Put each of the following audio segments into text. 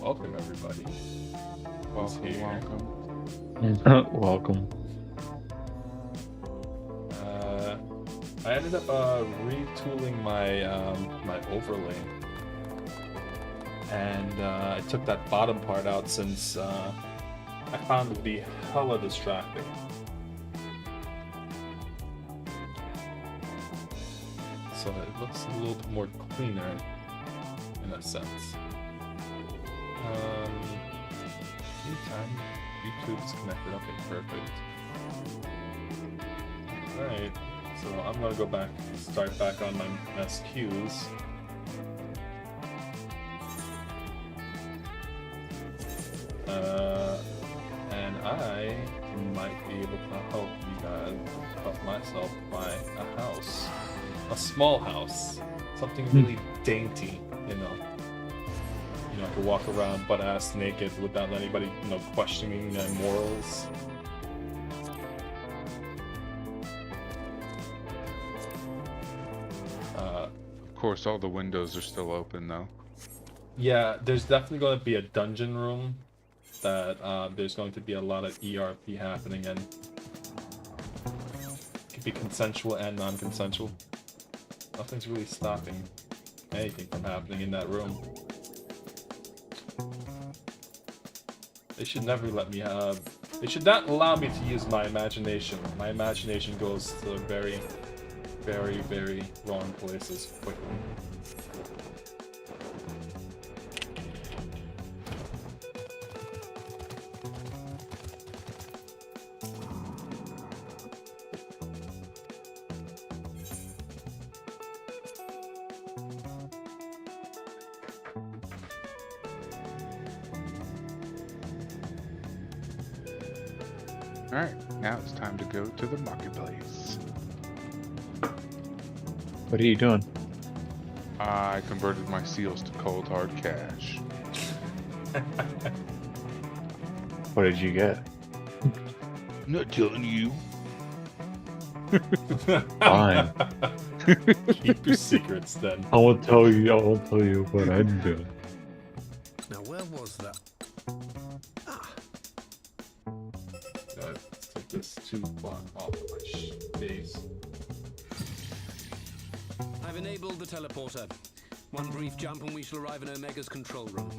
Welcome everybody. Who's here? Welcome. I ended up retooling my my overlay, and I took that bottom part out since I found it to be hella distracting. So it looks a little bit more cleaner in a sense. Anytime YouTube's connected, okay, perfect. Alright, so I'm gonna go back, start back on my SQs. And I might be able to help you guys help myself buy a house. A small house. Something really dainty, you know. You know, I could walk around butt-ass naked without anybody, you know, questioning my morals. Of course, all the windows are still open, though. Yeah, there's definitely going to be a dungeon room that there's going to be a lot of ERP happening in. It could be consensual and non-consensual. Nothing's really stopping anything from happening in that room. They should never let me have... They should not allow me to use my imagination. My imagination goes to very, very, very wrong places quickly. Alright, now it's time to go to the marketplace. What are you doing? I converted my seals to cold hard cash. What did you get? Not telling you. Fine. Keep your secrets then. I won't tell you. I won't tell you what I'm doing. Now where was that? Ah, Let's take this 2 block off of my base. I've enabled the teleporter. One brief jump and we shall arrive in Omega's control room.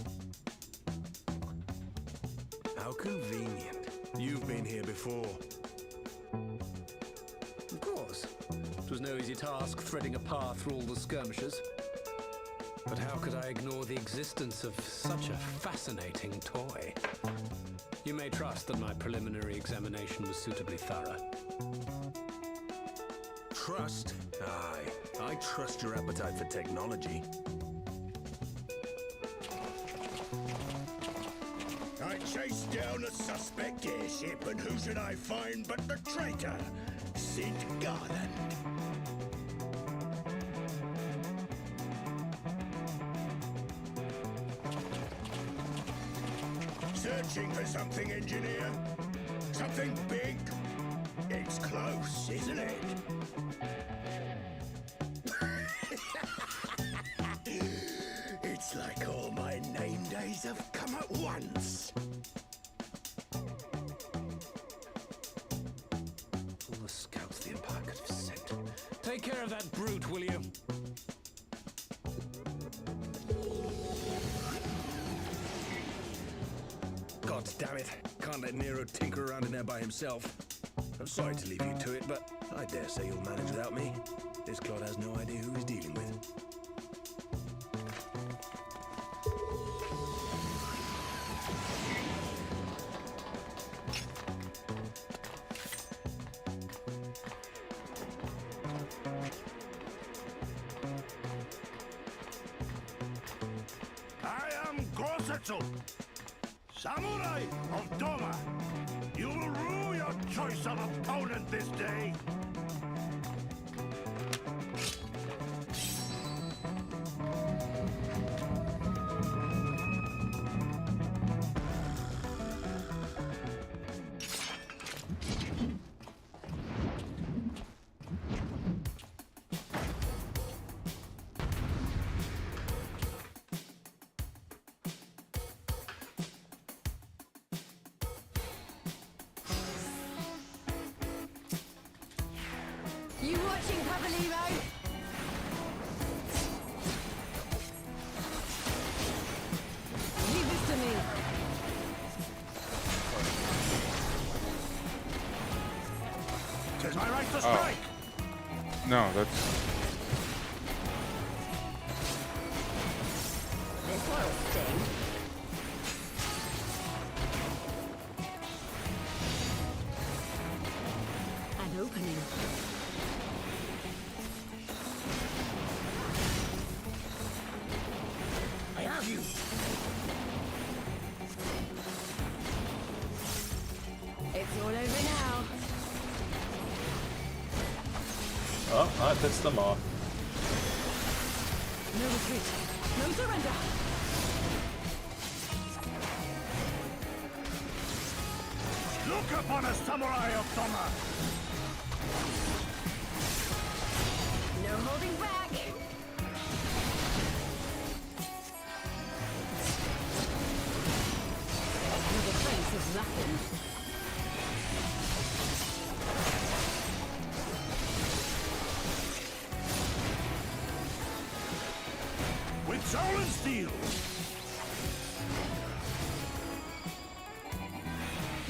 How convenient. You've been here before. Of course. It was no easy task threading a path through all the skirmishes. But how could I ignore the existence of such a fascinating toy? You may trust that my preliminary examination was suitably thorough. Trust? Aye. I trust your appetite for technology. I chased down a suspect airship, and who should I find but the traitor, Sid Garland. Searching for something, engineer? Something big? It's close, isn't it? It's like all my name days have come at once. All the scouts the Empire could have sent. Take care of that brute, will you? God damn it. Can't let Nero tinker around in there by himself. I'm sorry to leave you to it, but I dare say you'll manage without me. This clod has no idea who he's dealing with. I am Gosetsu, Samurai of Doma. You will rue your choice of opponent this day. watching, Pavalino? Leave this to me. Tis my right to strike. No, that's This one'll sting. An opening. I have you. It's all over now. Oh, I pissed them off. No retreat. No surrender. Look upon a samurai of Summer. No holding back. The defense is lacking. With soul and steel.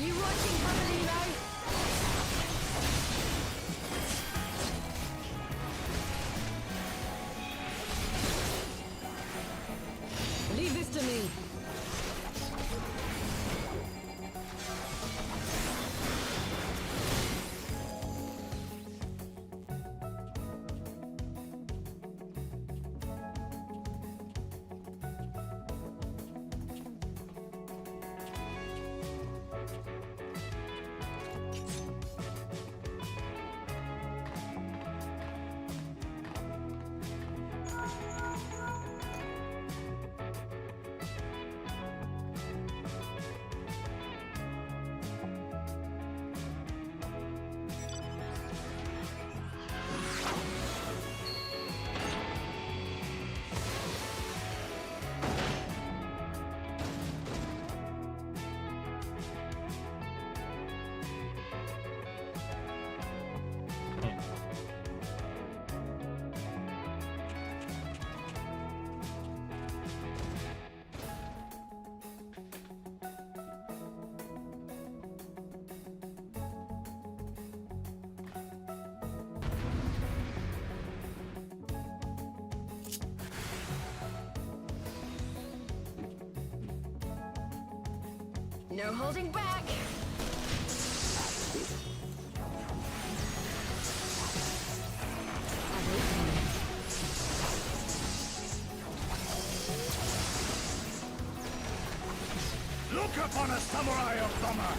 You watching, Pavalino? Leave this to me. No holding back. An opening. Look upon a samurai of Summer.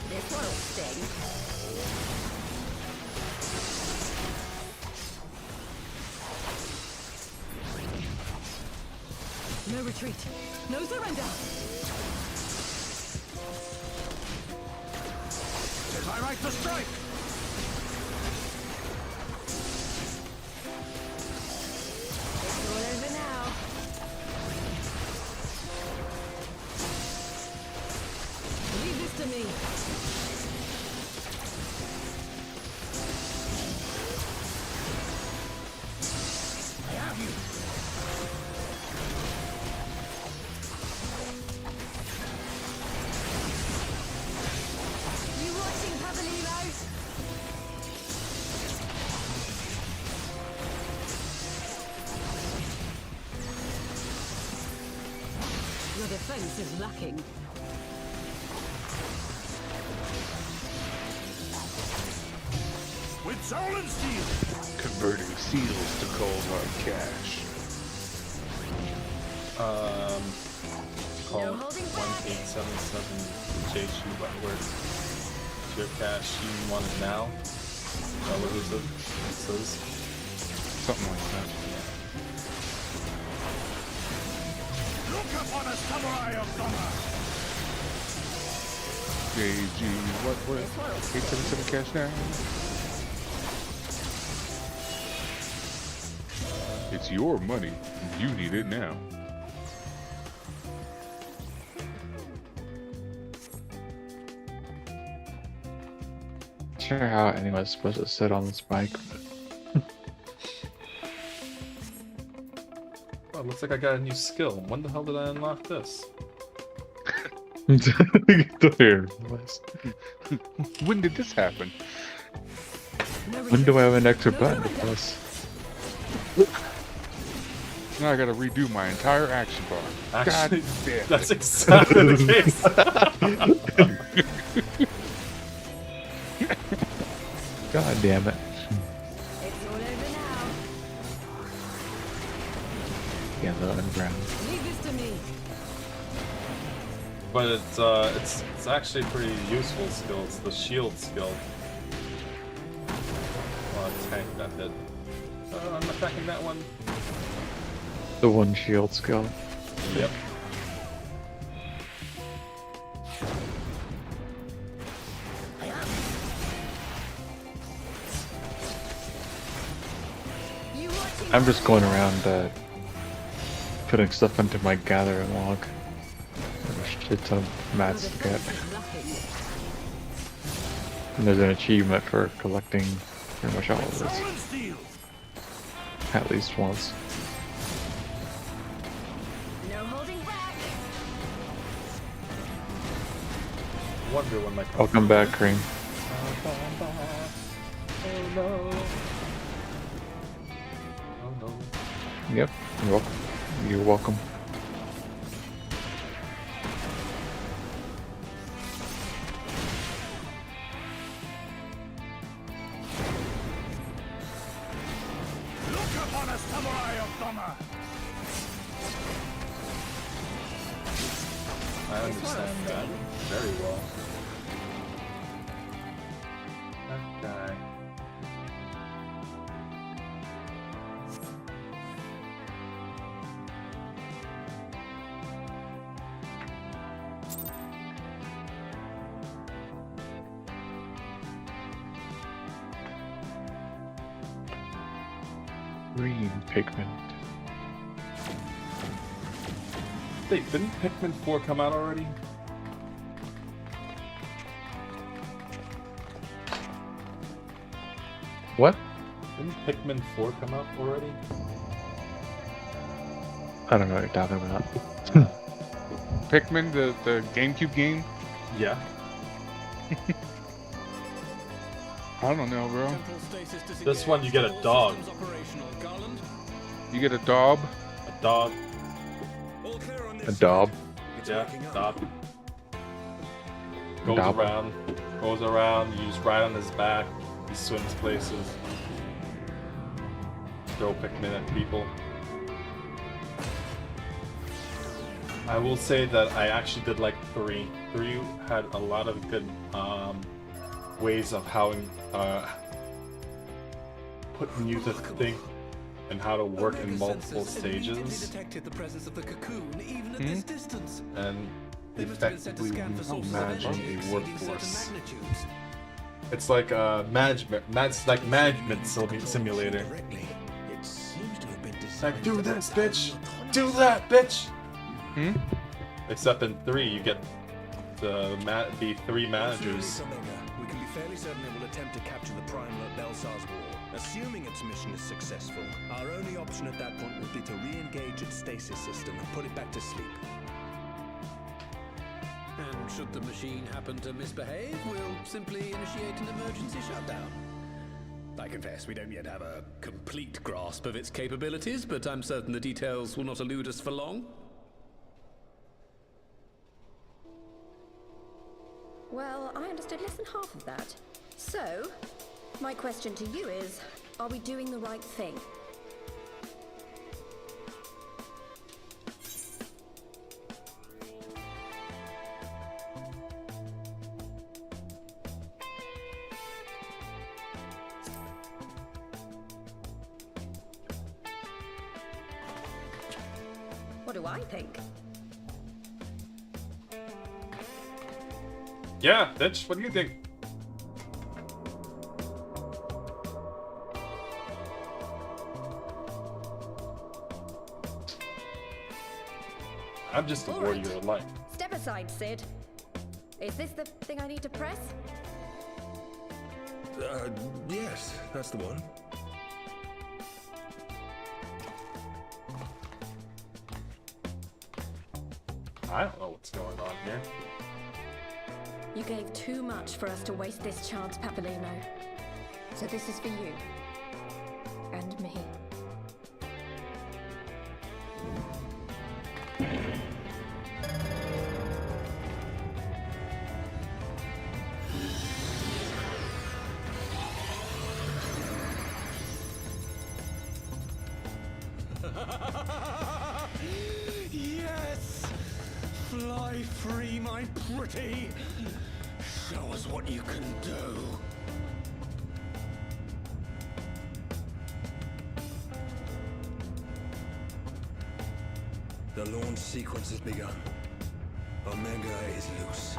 This one'll sting. No retreat. No surrender. Tis my right to strike. It's all over now. Leave this to me. I have you. You watching, Pavalino? Your defense is lacking. With soul and steel. converting seals to cold hard cash. Call No holding back. 1877 JSU by word. Your cash, you want it now? Is that what it says? Something like that. Look upon a samurai of Summer. JG, what? 877 cash now? It's your money. You need it now. sure how anyone's supposed to sit on this bike. Oh, looks like I got a new skill. When the hell did I unlock this? Here. When did this happen? When do I have an extra button to press? Now I gotta redo my entire action bar. Actually, God damn that's it. exactly the case. God damn it. It's all over now. Yeah, the underground. Leave this to me. But it's actually a pretty useful skill. It's the shield skill. Oh, tank that hit. I'm attacking that one. The one shield skill. Yep. You watching? I'm just going around putting stuff into my gathering log. There's a shit ton of mats to get. And there's an achievement for collecting pretty much all of this. At least once. No holding back. Wonder when my. I'll come back, Cream. Oh no. Oh no. Yep, you're welcome. You're welcome. Look upon us, samurai of Dhamma! I understand that very well. That guy. Green pigment. Wait, didn't Pikmin 4 come out already? What? Didn't Pikmin 4 come out already? I don't know what you're talking about. Pikmin, the GameCube game? Yeah. I don't know, bro. This one you get a dog. You get a Daub? A dog. A daub. Yeah, dog. Goes Dog. around, you just ride on his back, he swims places. Throw Pikmin at people. I will say that I actually did like 3. 3 had a lot of good ways of how putting you to think and how to work in multiple stages. Detected the presence of the cocoon even at this distance. And They must have been sent to effectively scan for sources of managing energy a exceeding certain workforce. magnitudes. It's like management simulator. Directly, it seems to have been Like, designed do to this, provide bitch! autonomy. Do that, bitch! Hmm? Except in 3, you get the be 3 managers. We can be fairly certain it will attempt to capture the Primal at Belsar's Wall. Assuming its mission is successful, our only option at that point would be to re-engage its stasis system and put it back to sleep. And should the machine happen to misbehave, we'll simply initiate an emergency shutdown. I confess, we don't yet have a complete grasp of its capabilities, but I'm certain the details will not elude us for long. Well, I understood less than half of that. So, my question to you is, are we doing the right thing? What do I think? Yeah, bitch, what do you think? I'm just a All warrior right. of light. Step aside, Sid. Is this the thing I need to press? Yes, that's the one. I don't know what's going on here. You gave too much for us to waste this chance, Papalino. So this is for you. And me. Yes! Fly free, my pretty! Show us what you can do. The launch sequence has begun. Omega is loose.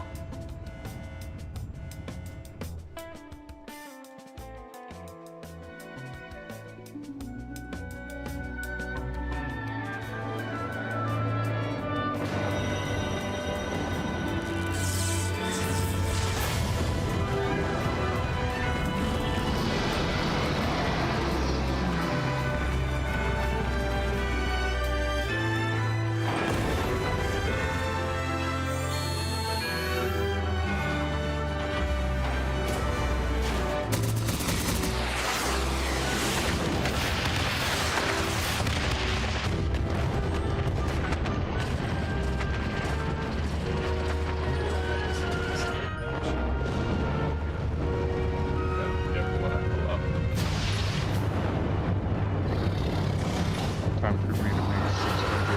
Time for me to make 600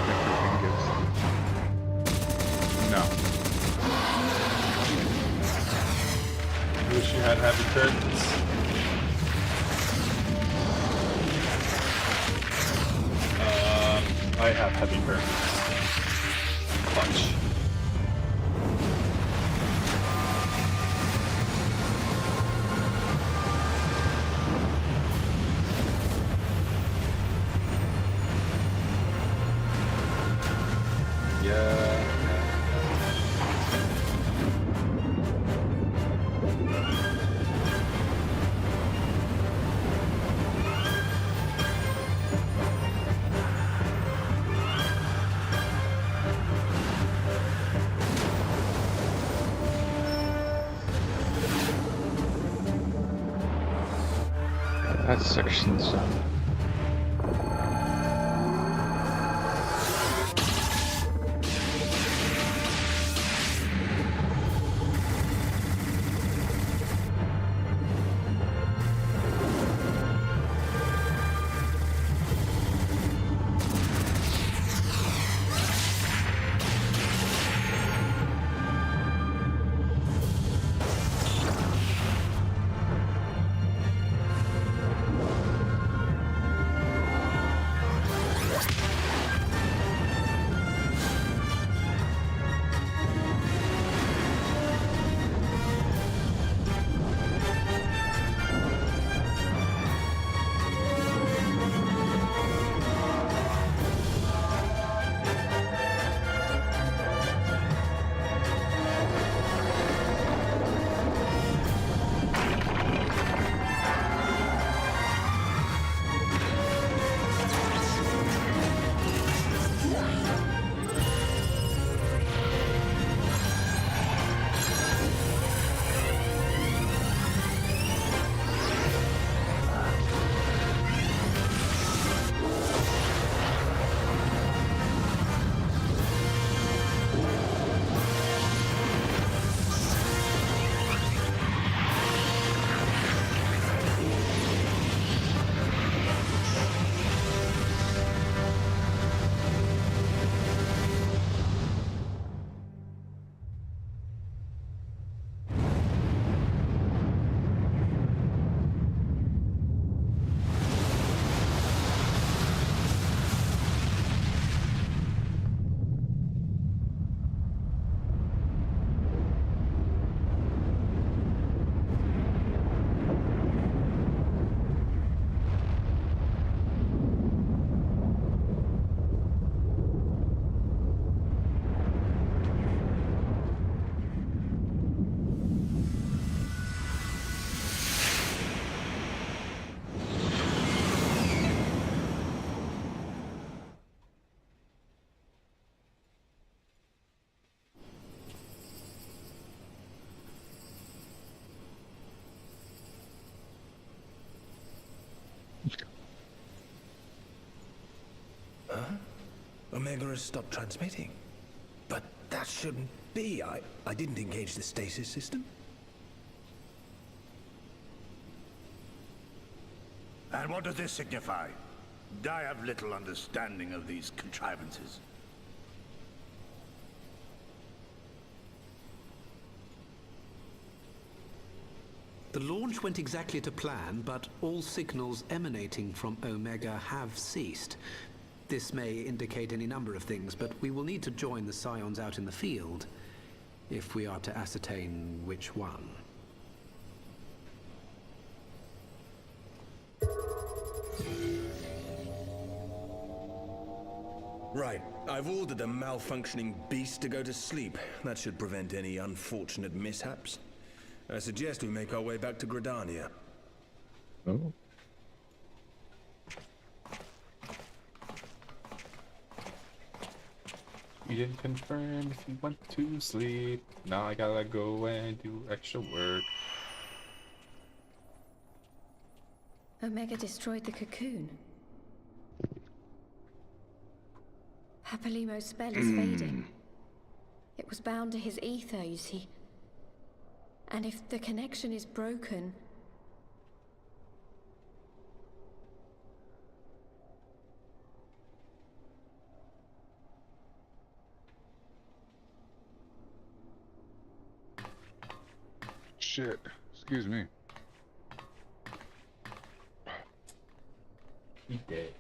nectar ingots. No. Wish you had heavy curtains. I have heavy curtains. Clutch. That section's done. Omega has stopped transmitting. But that shouldn't be. I didn't engage the stasis system. And what does this signify? I have little understanding of these contrivances. The launch went exactly to plan, but all signals emanating from Omega have ceased. This may indicate any number of things, but we will need to join the Scions out in the field if we are to ascertain which one. Right. I've ordered a malfunctioning beast to go to sleep. That should prevent any unfortunate mishaps. I suggest we make our way back to Gridania. Oh. You didn't confirm if you went to sleep. Now I gotta go and do extra work. Omega destroyed the cocoon. Papalimo's spell is fading. It was bound to his ether, you see. And if the connection is broken... Shit. Excuse me. He dead.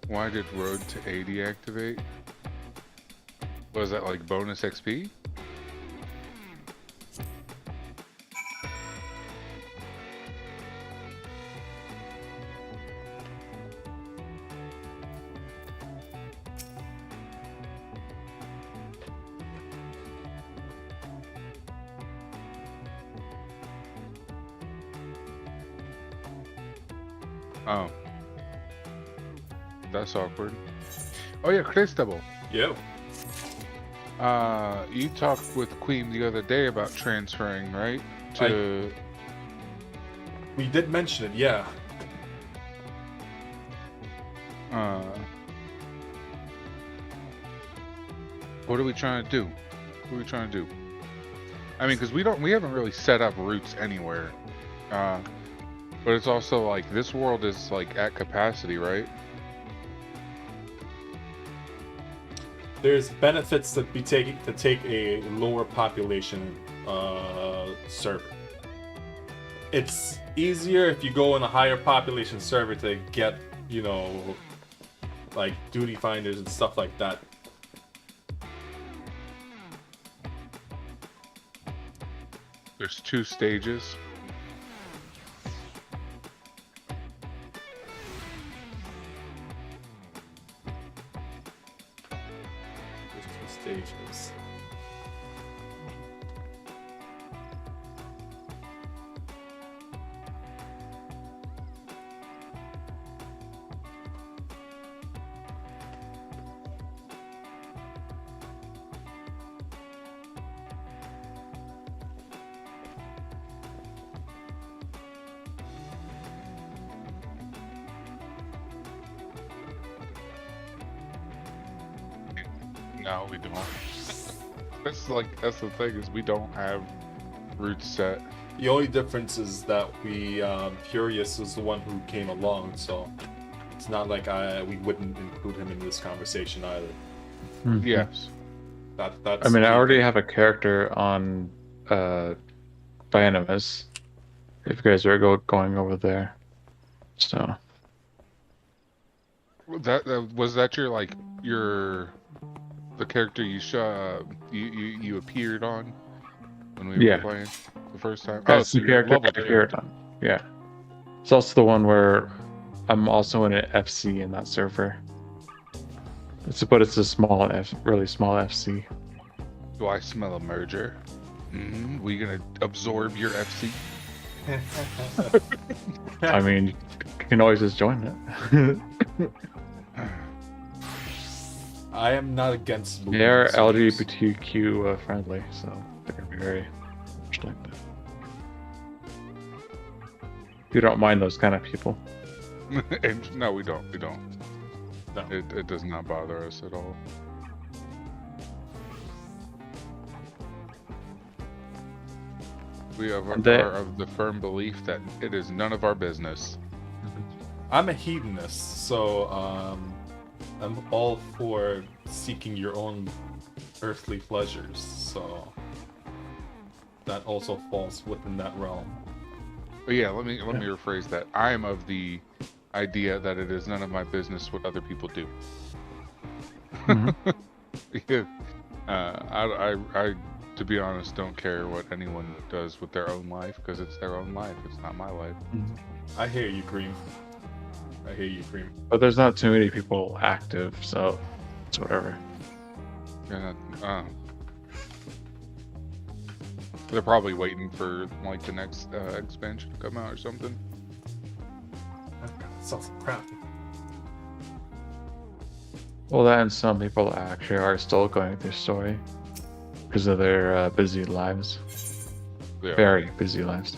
Why did Road to A deactivate? Was that like bonus XP? Oh. That's awkward. Oh yeah, Cristobal. Yo. You talked with Queen the other day about transferring, right? We did mention it, yeah. What are we trying to do? What are we trying to do? I mean, because we haven't really set up routes anywhere. But it's also like this world is like at capacity, right? There's benefits to take a lower population server. It's easier if you go in a higher population server to get, you know, like duty finders and stuff like that. There's 2 stages. Stages. No, we don't. That's the thing, is we don't have routes set. The only difference is that Furious is the one who came along, so it's not like we wouldn't include him in this conversation either. Mm-hmm. Yes. That's. I mean, I already have a character on Bionimus. If you guys are going over there, so. That was that the character you appeared on when we were playing the first time? That's so the character I appeared on. Yeah. It's also the one where I'm also in an FC in that server. But it's a small really small FC. Do I smell a merger? We gonna absorb your FC? I mean, you can always just join it. I am not against moving. They are disorders. LGBTQ friendly, so they're gonna be very much like that. You don't mind those kind of people. And no, we don't. We don't. No. It does not bother us at all. We are of the firm belief that it is none of our business. I'm a hedonist, so I'm all for seeking your own earthly pleasures. So that also falls within that realm. But yeah, let me rephrase that. I am of the idea that it is none of my business what other people do. Yeah. I to be honest, don't care what anyone does with their own life because it's their own life. It's not my life. I hear you, Cream. I hear you, Cream. But there's not too many people active, so it's whatever. Yeah, they're probably waiting for like the next expansion to come out or something. Sounds crafty. Well, that and some people actually are still going through story because of their busy lives. Yeah. Very busy lives.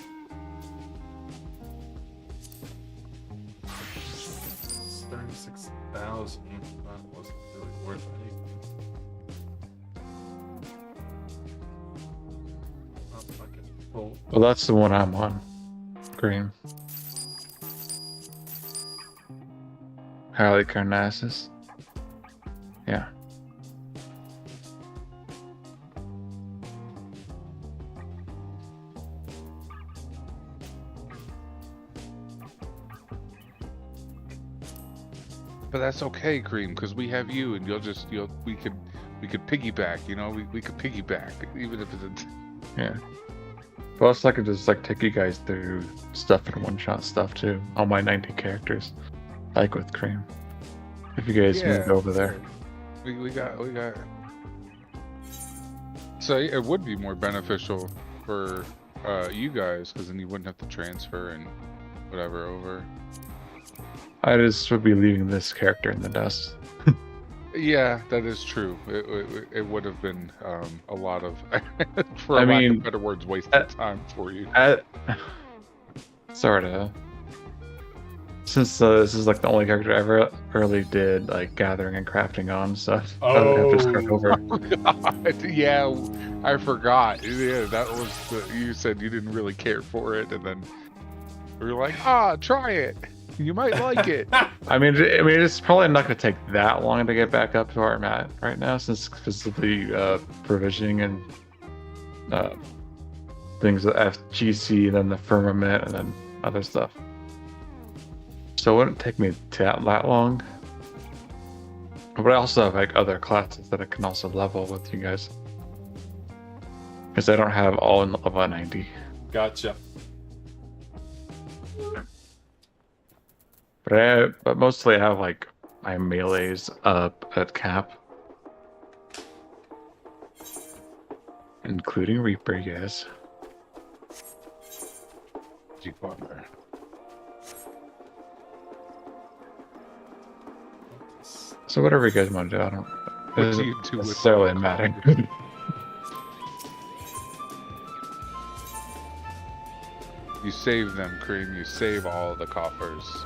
It's 36,000. That wasn't really worth anything. Not fucking full. Well, that's the one I'm on. Green. Halicarnassus. Yeah. But that's okay, Cream, because we have you, and we could piggyback. You know, we could piggyback, even if it's. Yeah. Plus, I could just like take you guys through stuff in one-shot stuff too. All my 90 characters, like with Cream. If you guys moved over there. We got. So it would be more beneficial for you guys, because then you wouldn't have to transfer and whatever over. I just would be leaving this character in the dust. Yeah, that is true. It would have been a lot of, for lack of better words, wasted time for you. Sort of. Since this is like the only character I ever really did like gathering and crafting on stuff, I would have to start over. God, yeah, I forgot. Yeah, that was you said you didn't really care for it, and then we were like, try it. You might like it. I mean, it's probably not going to take that long to get back up to where I'm at right now, since because of the provisioning and things of FGC, and then the firmament, and then other stuff. So it wouldn't take me that long. But I also have like other classes that I can also level with you guys, because I don't have all in level 90. Gotcha. But mostly I have like my melees up at cap, including Reaper, yes. So whatever you guys want to do, I don't. What do you do with necessarily matter. You save them, Cream. You save all the coffers.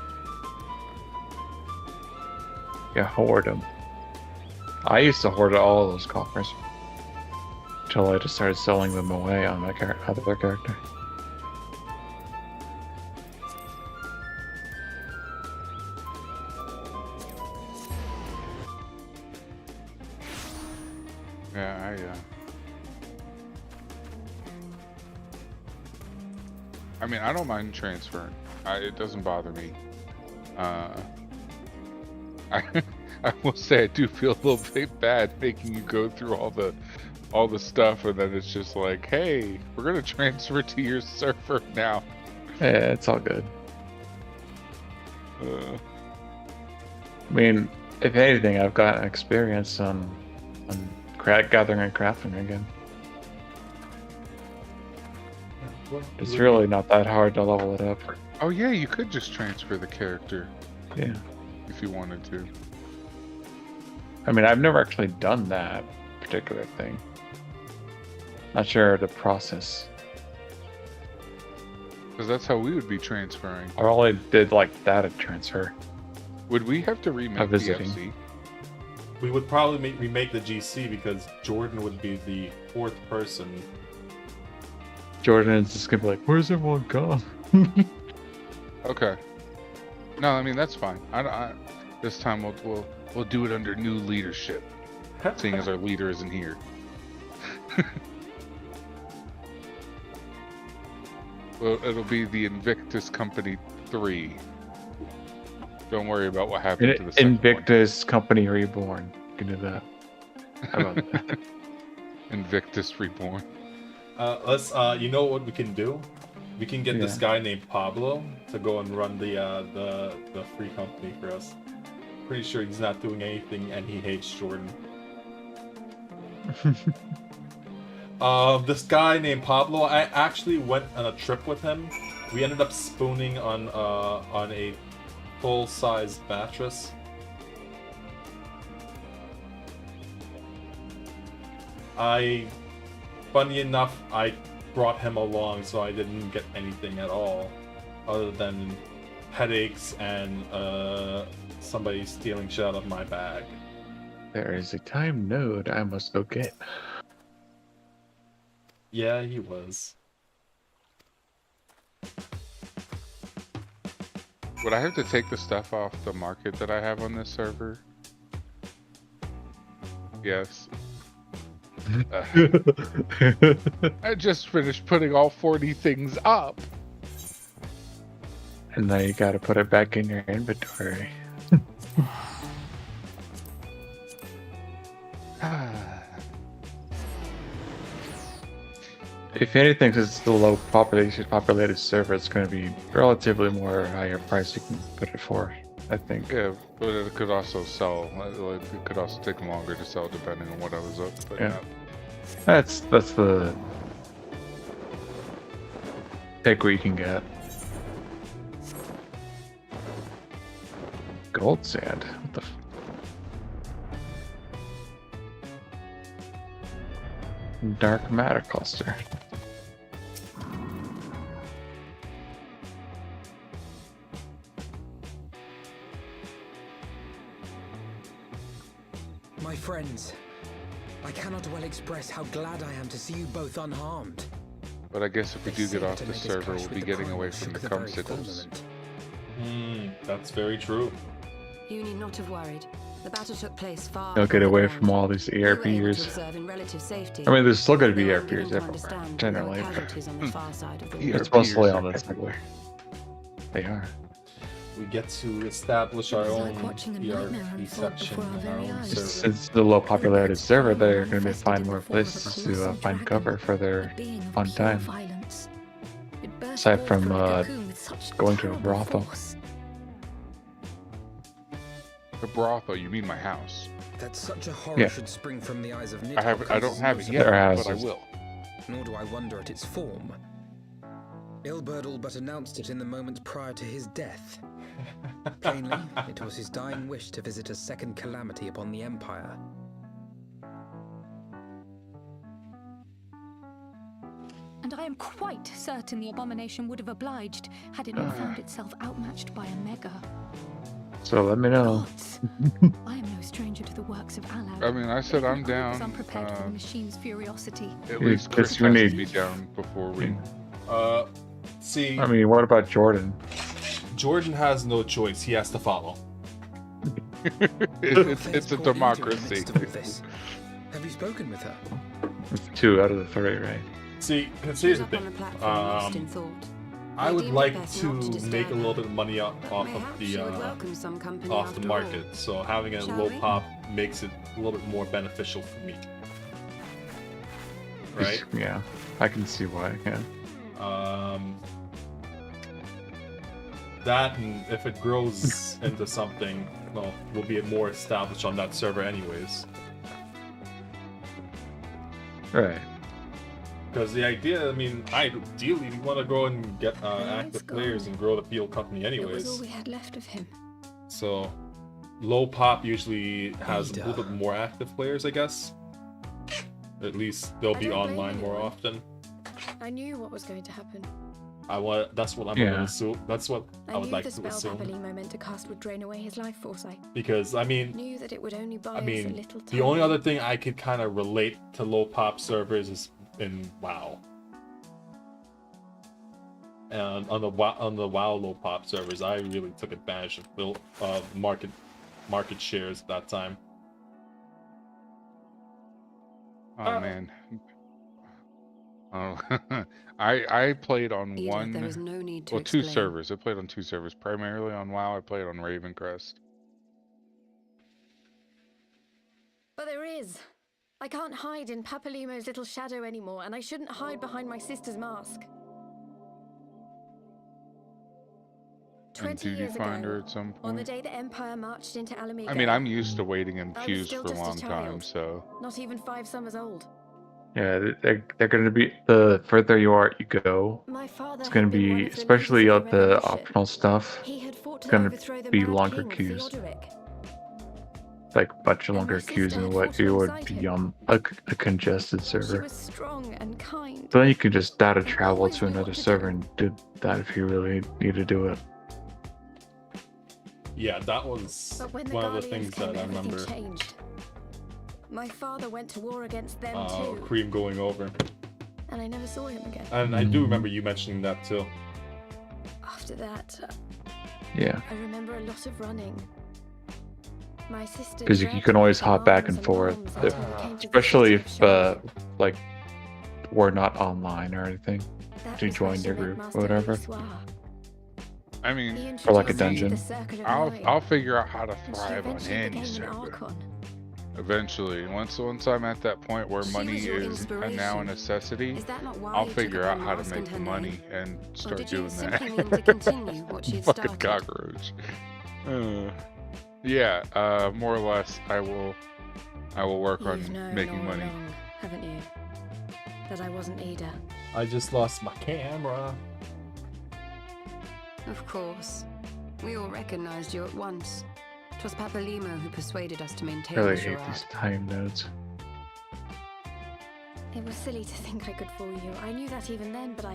Yeah, hoard them. I used to hoard all those coffers until I just started selling them away on my other character. Yeah, I mean, I don't mind transferring. It doesn't bother me. I will say I do feel a little bit bad making you go through all the stuff, and then it's just like, hey, we're gonna transfer to your server now. Yeah, it's all good. I mean, if anything, I've gotten experience on gathering and crafting again. It's really not that hard to level it up. Oh yeah, you could just transfer the character. Yeah. If you wanted to. I mean, I've never actually done that particular thing. Not sure the process. Because that's how we would be transferring. I only did like data transfer. Would we have to remake the visiting. FC? We would probably remake the GC because Jordan would be the fourth person. Jordan is just gonna be like, "Where's everyone gone?" Okay. No, I mean that's fine. This time we'll do it under new leadership, seeing as our leader isn't here. Well, it'll be the Invictus Company 3. Don't worry about what happened to the second Invictus Company Reborn. You can do that. How about that? one. Invictus Reborn. Let's. You know what we can do? We can get this guy named Pablo to go and run the free company for us. Pretty sure he's not doing anything, and he hates Jordan. This guy named Pablo, I actually went on a trip with him. We ended up spooning on a full-size mattress. Funny enough, I brought him along, so I didn't get anything at all, other than headaches and somebody stealing shit out of my bag. There is a time node I must go get. Yeah, he was. Would I have to take the stuff off the market that I have on this server? Yes. I just finished putting all 40 things up. And now you gotta put it back in your inventory. If anything, since it's the low populated server, it's going to be relatively more higher price you can put it for, I think. Yeah, but it could also sell. It could also take longer to sell depending on what I was up. But Yeah. That's the take what you can get. Gold sand. What the? Dark matter cluster. My friends, I cannot well express how glad I am to see you both unharmed. But I guess if we do get off the server, we'll be getting away from the Cumsicles. That's very true. You need not have worried. The battle took place far. They'll get away underground. from all these We were able to ERPers. observe in relative safety. I mean, there's still going to be though I'm ERPers given to everywhere, understand generally. there were casualties on the far side of the Yeah. wall. It's mostly ERPers on are this everywhere. They are. We get to establish our It's own like watching a nightmare ERP unfold section before our in our very own eyes. server. Since the low popularity server, they're going to find more places to find cover for their fun time. Aside from going to a brothel. The brothel, you mean my house? That such a horror Yeah. should spring from the eyes of I don't have it Their yet, but I houses. will. Nor do I wonder at its form. Ilberdal but announced it in the moments prior to his death. Plainly, it was his dying wish to visit a second calamity upon the Empire. And I am quite certain the abomination would have obliged had it not found itself outmatched by a mega. So let me know. Gods! I am no stranger to the works of Alad. I mean, I said I'm I was down. unprepared for the machine's furiosity. At Yeah, least Chris guess we has need- to be down before we. See, I mean, what about Jordan? Jordan has no choice. He has to follow. It's a democracy. Have you spoken with her? It's 2 out of the 3, right? See, because She here's was the up on thing. the platform, lost in Um, thought. I would deemed it like best to not to disturb make a little her. bit of money off of Perhaps the she would welcome some company off after the all. market. So having a Shall low we? pop makes it a little bit more beneficial for me. Right? Yeah, I can see why. Yeah. That, and if it grows into something, well, we'll be more established on that server anyways. Right. Because the idea, I mean, ideally we want to go and get Yeah, active it's players gone. and grow the field company It was all anyways. we had left of him. So low pop usually has a Ada. little bit more active players, I guess. Or at least they'll I be don't blame online more anyone. often. I knew what was going to happen. That's what I'm Yeah. gonna assume. That's what I would knew like the to spell assume. Papalimo meant to cast would drain away his life force. I Because I mean, knew that it would only buy I us a mean, little time. the only other thing I could kind of relate to low pop servers is in WoW. And on the WoW low pop servers, I really took advantage of market shares at that time. Oh man. Oh, I played on Eda, there is no need to two explain. servers. I played on two servers. Primarily on WoW. I played on Ravencrest. But there is. I can't hide in Papalimo's little shadow anymore, and I shouldn't hide behind my sister's mask. And 20 did you years find her ago, at some on the point? day the Empire marched into Alameda, I mean, I'm used to waiting in I was queues still for a just a long time, child. so not even 5 summers old. Yeah, they're going to be, the further you go, My father it's had going to been one be, of the especially leaders all of the the revolution. optional stuff, He had fought it's to going to overthrow the be Mad longer King, queues. Theodoric. Like much And my longer queues sister than had what fought you would alongside be him. on a congested She server. was strong and kind. So then you can just data and travel always to knew another what to server do. and do that if you really need to do it. Yeah, that was But when the one of the Guardians things that came, I everything remember. changed. My father went to war against them too, Cream going over, and I never saw him again. and I do remember you mentioning that too. After that, Yeah, I remember a lot of running. My sister because you dragged can me always through hop back arms and forth, bombs if, until we came to the especially city of if Charlotte. like we're not online or anything That to was where join she your met group Master or whatever. Louisoix. I He mean, Or like a introduced me to dungeon. the Circle of I'll Nine, figure out how to and she thrive on eventually any became an server. Archon. Eventually, once I'm at that point where She money was your is now a inspiration. necessity, Is that not why I'll you took figure up out her how to mask make and the her money name? and Or start did you doing simply that. mean to continue what she had Fucking started? cockroach. Yeah, more or less, I will work on You've known making all money. along, haven't you? That I wasn't Eda. I just lost my camera. Of course. We all recognized you at once. 'Twas Papalimo who persuaded us to maintain Really the hate charade. these time nodes. It was silly to think I could fool you. I knew that even then, but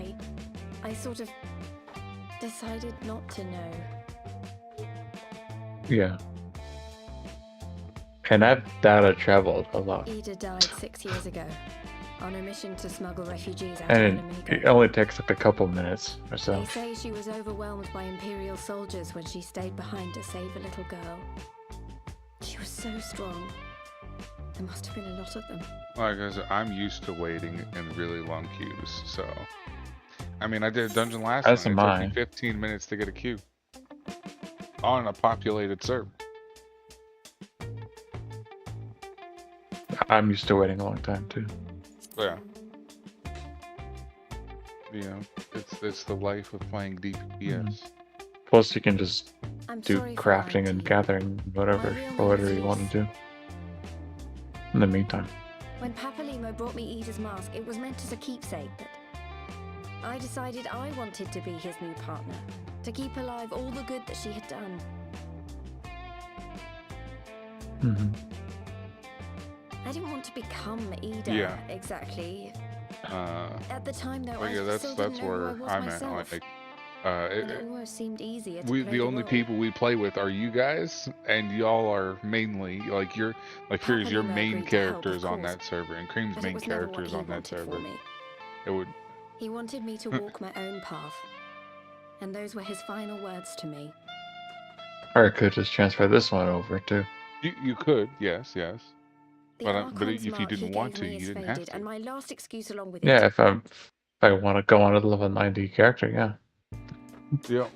I sort of decided not to know. Yeah. And I've data traveled a lot. Eda died 6 years ago on a mission to smuggle refugees out And of it Alameda. only takes like a couple minutes or so. They say she was overwhelmed by Imperial soldiers when she stayed behind to save a little girl. She was so strong. There must have been a lot of them. Like I said, I'm used to waiting in really long queues, so. I mean, I did a dungeon last As night. am It took I. me 15 minutes to get a queue. On a populated server. I'm used to waiting a long time too. Yeah. You know, it's the life of playing DPS. Plus, you can just I'm do sorry for crafting lying and to you. gathering, whatever, My real or name whatever is you want Elise. to do. In the meantime, When Papalimo brought me Eda's mask, it was meant as a keepsake, but I decided I wanted to be his new partner, to keep alive all the good that she had done. I didn't want to become Eda, Yeah. exactly. At the time, though, Well, I yeah, that's still didn't know where who I was I'm at. myself. Like, And it almost seemed easier to play the only role. people we play with are you guys, and y'all are mainly like your here's your Papalimo main agreed to help, characters of on course, that server, and Cream's but it main was never what characters he on that wanted for server. me. It would. He wanted me to walk my own path. And those were his final words to me. or I could just transfer this one over too. You could, yes. The But Archon's if you mark he didn't want gave to, me you is didn't have faded, to. and my last excuse along with it. Yeah, if I want to go on to the level 90 character, yeah. Yep.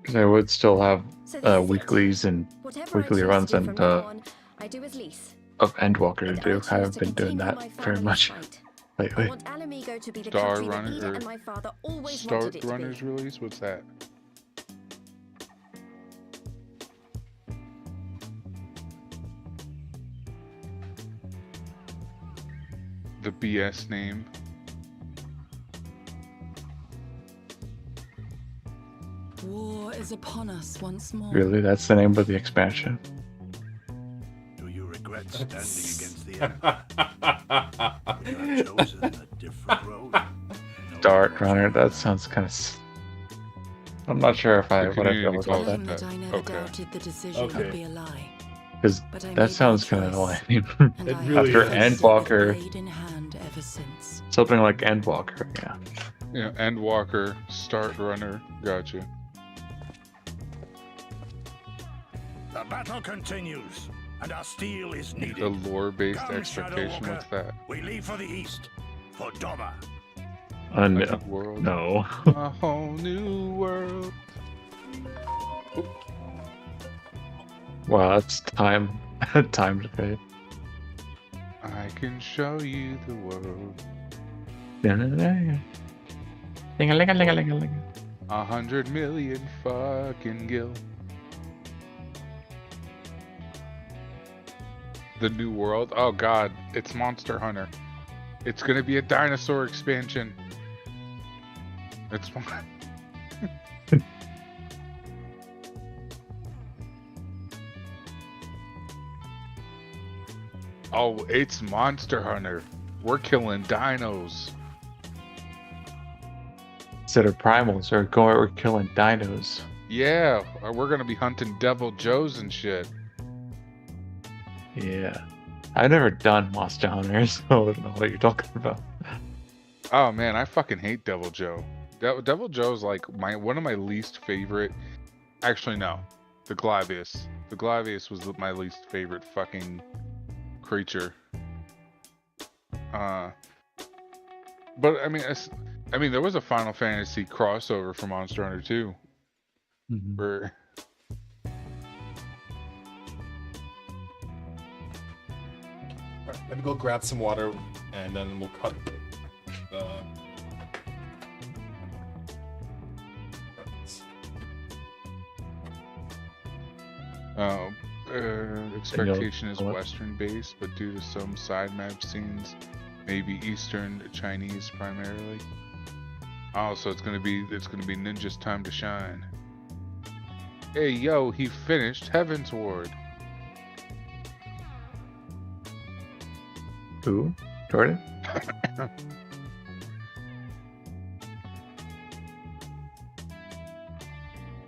Because I would still have So this is it. weeklies and Whatever I weekly choose to runs do and from now on, I do as Lise. of Endwalker to And do. choose I haven't to been doing continue that my very family's much fight. I lately. want Alamigo to be the Star country that Runner- Eda or and my father always Start wanted it to Runners be. release. What's that? The BS name. War is upon us once more. Really? That's the name of the expansion? Do you regret standing against the Empire? Would you have chosen a different road? Dart Runner, that sounds kind of... I'm not sure if The what I feel community about calls that. it That I never Okay. doubted the decision Okay. would be a lie. Because But I that made sounds my kind of choice, lame. and It I really have is. faced it Endwalker. with blade in hand ever since. Something like Endwalker, yeah. Yeah, Endwalker, Start Runner, gotcha. The battle continues, and our steel is The needed. lore-based Come, expectation, Shadowwalker. what's that? We leave for the east, for Doma. A No. new world. No. A whole new world. Wow, that's time. Time to pay. I can show you the world. Ding-a-ling-a-ling-a-ling-a-ling. 100 million fucking gil. The new world? Oh god, it's Monster Hunter. It's gonna be a dinosaur expansion. It's fine. Oh, it's Monster Hunter. We're killing dinos. Instead of primals, we're killing dinos. Yeah, we're gonna be hunting Devil Joes and shit. Yeah. I've never done Monster Hunter, so I don't know what you're talking about. Oh man, I fucking hate Devil Joe. Devil Joe's like one of my least favorite. Actually, no, the Glavius. The Glavius was my least favorite fucking creature. But I mean, there was a Final Fantasy crossover for Monster Hunter 2. Mhm. Where Let me go grab some water, and then we'll cut the. expectation is what? Western based, but due to some side map scenes, maybe Eastern Chinese primarily. Oh, so it's gonna be Ninja's time to shine. Hey yo, he finished Heaven's Ward. Who? Jordan?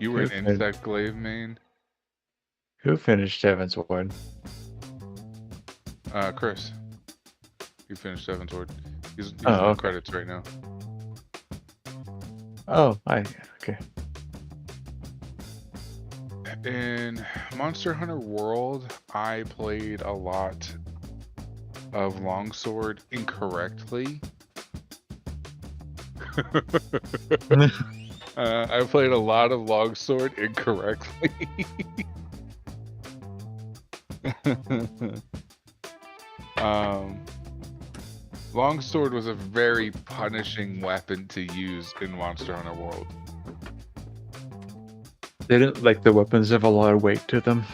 You were an Good. Insect Glaive main? Who finished Heaven's Ward? Chris. He finished Heaven's Ward. He's Oh, on okay. credits right now. Oh, okay. In Monster Hunter World, I played a lot of Longsword incorrectly. I played a lot of Longsword incorrectly. Longsword was a very punishing weapon to use in Monster Hunter World. They didn't like the weapons have a lot of weight to them.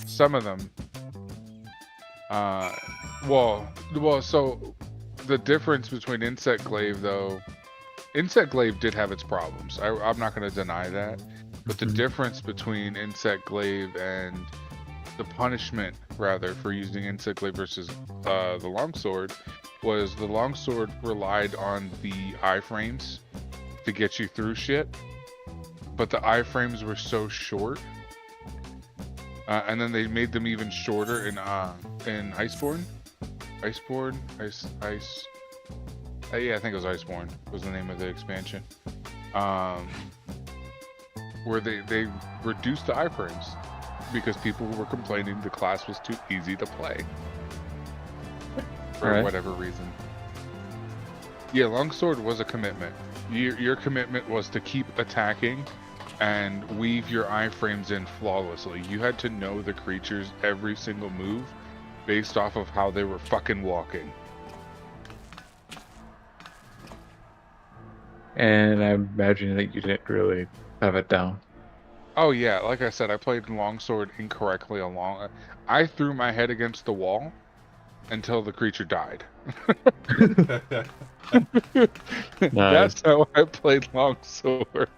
Some of them. So the difference between Insect Glaive, though, Insect Glaive did have its problems. I'm not going to deny that. But the difference between Insect Glaive and the punishment, rather, for using Insect Glaive versus the Longsword was the Longsword relied on the iframes to get you through shit. But the iframes were so short. And then they made them even shorter in Iceborne. Yeah, I think it was Iceborne was the name of the expansion. Where they reduced the iframes because people were complaining the class was too easy to play for whatever reason. Yeah, Longsword was a commitment. Your commitment was to keep attacking and weave your iframes in flawlessly. You had to know the creatures every single move based off of how they were fucking walking. And I imagine that you didn't really have it down. Oh yeah, like I said, I played Longsword incorrectly I threw my head against the wall until the creature died. Nice. That's how I played longsword.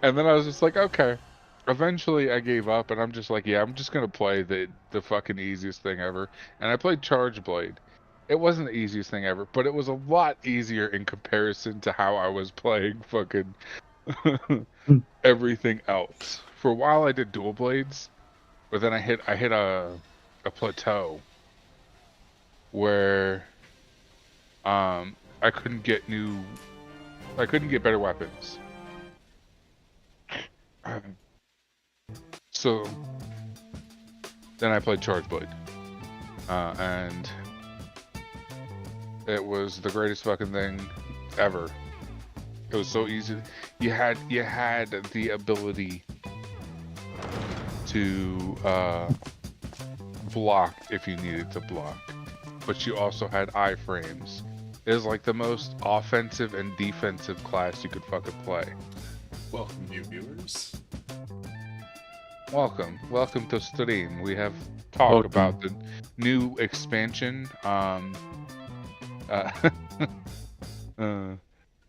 And then I was just like, okay. Eventually I gave up and I'm just like, yeah, I'm just gonna play the fucking easiest thing ever. And I played Charge Blade. It wasn't the easiest thing ever, but it was a lot easier in comparison to how I was playing fucking everything else. For a while I did dual blades, but then I hit a plateau where I couldn't get better weapons. So then I played Charge Blade. And it was the greatest fucking thing ever. It was so easy. You had the ability to block if you needed to block, but you also had iframes. It was like the most offensive and defensive class you could fucking play. Welcome, new viewers. Welcome to stream. We have talked about the new expansion.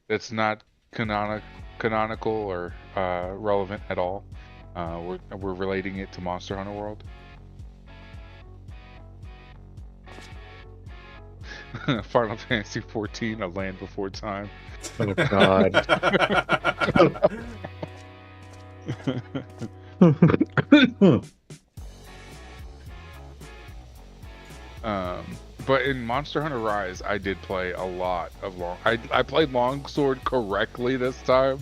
It's not canonical or relevant at all. We're relating it to Monster Hunter World. Final Fantasy 14, A Land Before Time. Oh God. But in Monster Hunter Rise, I did play a lot of I played longsword correctly this time.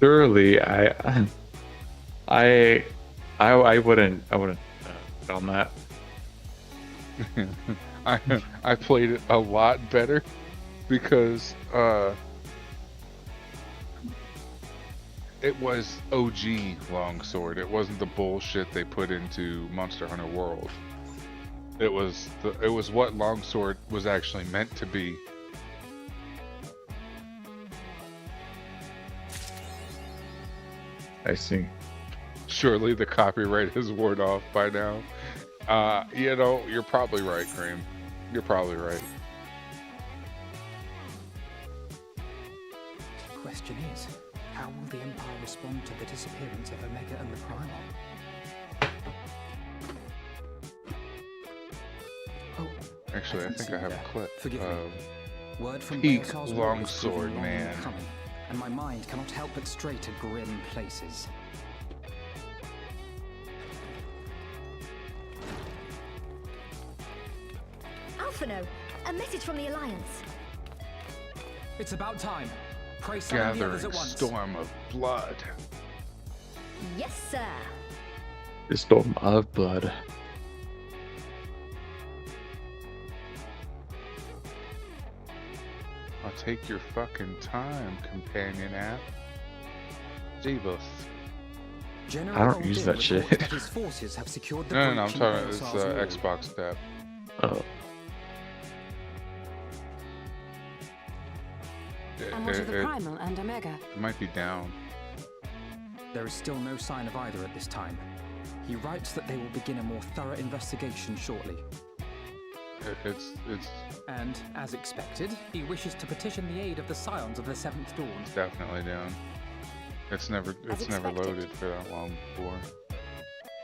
Surely, I wouldn't on that. I played it a lot better because it was OG longsword. It wasn't the bullshit they put into Monster Hunter World. It was what longsword was actually meant to be. I see. Surely the copyright is worn off by now. You know, you're probably right, Cream. You're probably right. The question is, how will the Empire respond to the disappearance of Omega and the Primal? Actually, I think I have a clip of Word from peak Belsar's longsword man. coming, and my mind cannot help but stray to grim places. Alphino, a message from the Alliance. It's about time. Pray summon the others Gathering at once. storm of blood. Yes, sir. The storm of blood. I'll take your fucking time, companion app. Jeebus. I don't use that shit. His forces have secured the No, I'm breach in talking. It's Belsar's wall. Xbox tab. Oh. And what of the Primal and Omega? It might be down. There is still no sign of either at this time. He writes that they will begin a more thorough investigation shortly. It's And, as expected, he wishes to petition the aid of the Scions of the Seventh Dawn. definitely down. It's never loaded for that long before.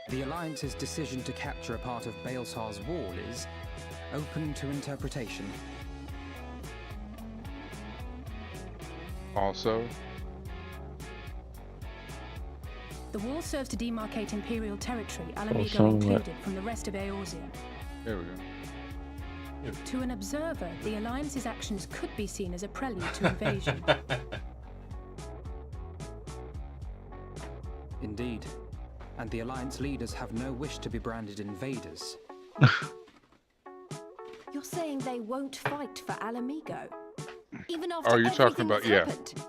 The Alliance's decision to capture a part of Belsar's wall is open to interpretation. Also, The wall serves to demarcate Imperial territory, Alamigo Also, included, from the rest of Eorzea. there we go. To an observer, the Alliance's actions could be seen as a prelude to invasion. Indeed. And the Alliance leaders have no wish to be branded invaders. You're saying they won't fight for Alamigo? Even after Are you everything talking about that's happened?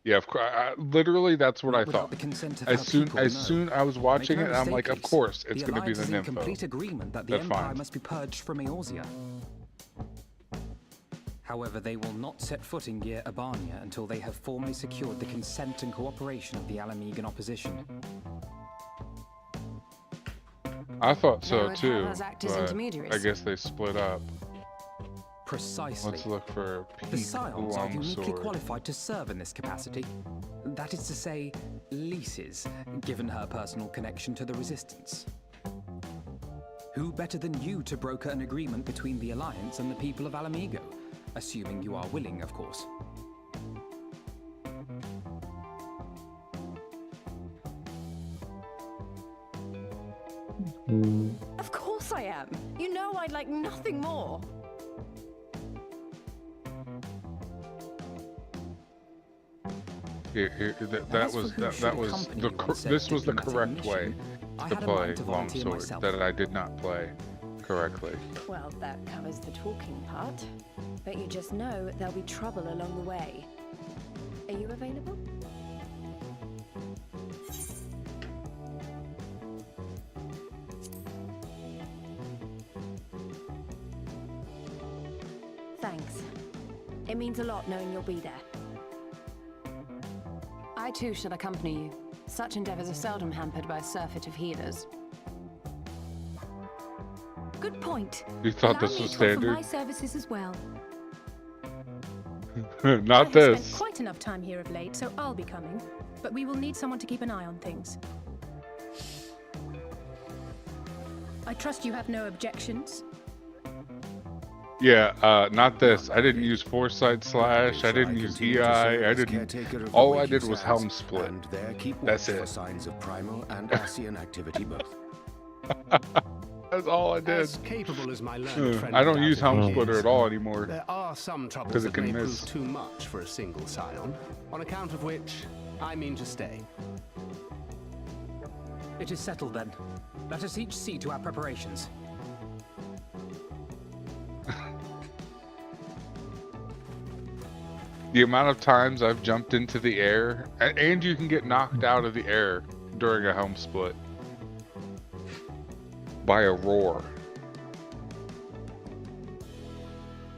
Yeah, of course. Literally, that's what I Without thought. the consent of As our soon people, as no. soon I was watching Make it, no I'm like, mistake, of course, it's the going to be Alliance the is in nympho. complete agreement that the That's Empire fine. must be purged from Eorzea. However, they will not set footing near Abania until they have formally secured the consent and cooperation of the Alamigan opposition. I thought They so would too, have us act as but I intermediaries. guess they split up. Precisely. Let's look for The peak Scions are uniquely longsword. qualified to serve in this capacity. That is to say, leases, given her personal connection to the Resistance. Who better than you to broker an agreement between the Alliance and the people of Alamigo? Assuming you are willing, of course. Of course I am. You know I'd like nothing more. Here, that As was for who that, should that was accompany the you cor- on said this was the diplomatic correct way mission, I to had a play mind to volunteer longsword myself. that I did not play correctly. Well, that covers the talking part. But you just know there'll be trouble along the way. Are you available? Thanks. It means a lot knowing you'll be there. I too shall accompany you. Such endeavors are seldom hampered by a surfeit of healers. Good point. You thought Allow this me was to offer standard? my services as well. Not I have this. spent quite enough time here of late, so I'll be coming. But we will need someone to keep an eye on things. I trust you have no objections. Yeah, not this. I didn't use Foresight Slash. I didn't use EI. I didn't. All I did was Helm Split. And there keep That's watch for it. signs of primal and Ascian activity both. That's all I did. As capable as my learned friend I don't use Helm undoubtedly Splitter is, at all anymore. There are some troubles 'Cause it that can may miss. prove too much for a single scion, on account of which I mean to stay. It is settled then. Let us each see to our preparations. The amount of times I've jumped into the air, and you can get knocked out of the air during a Helm Split by a roar.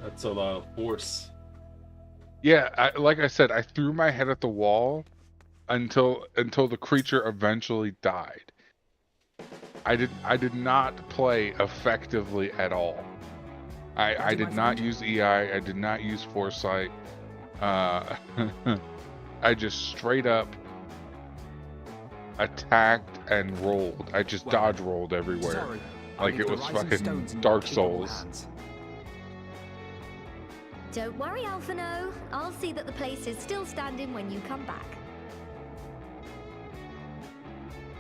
That's a lot of force. Yeah, like I said, I threw my head at the wall until the creature eventually died. I did not play effectively at all. I did not use EI. I did not use Foresight. I just straight up attacked and rolled. I just dodge rolled everywhere, Sorry, I like leave it the was rising fucking stones in your Dark capable Souls. hands. Don't worry, Alphino. I'll see that the place is still standing when you come back.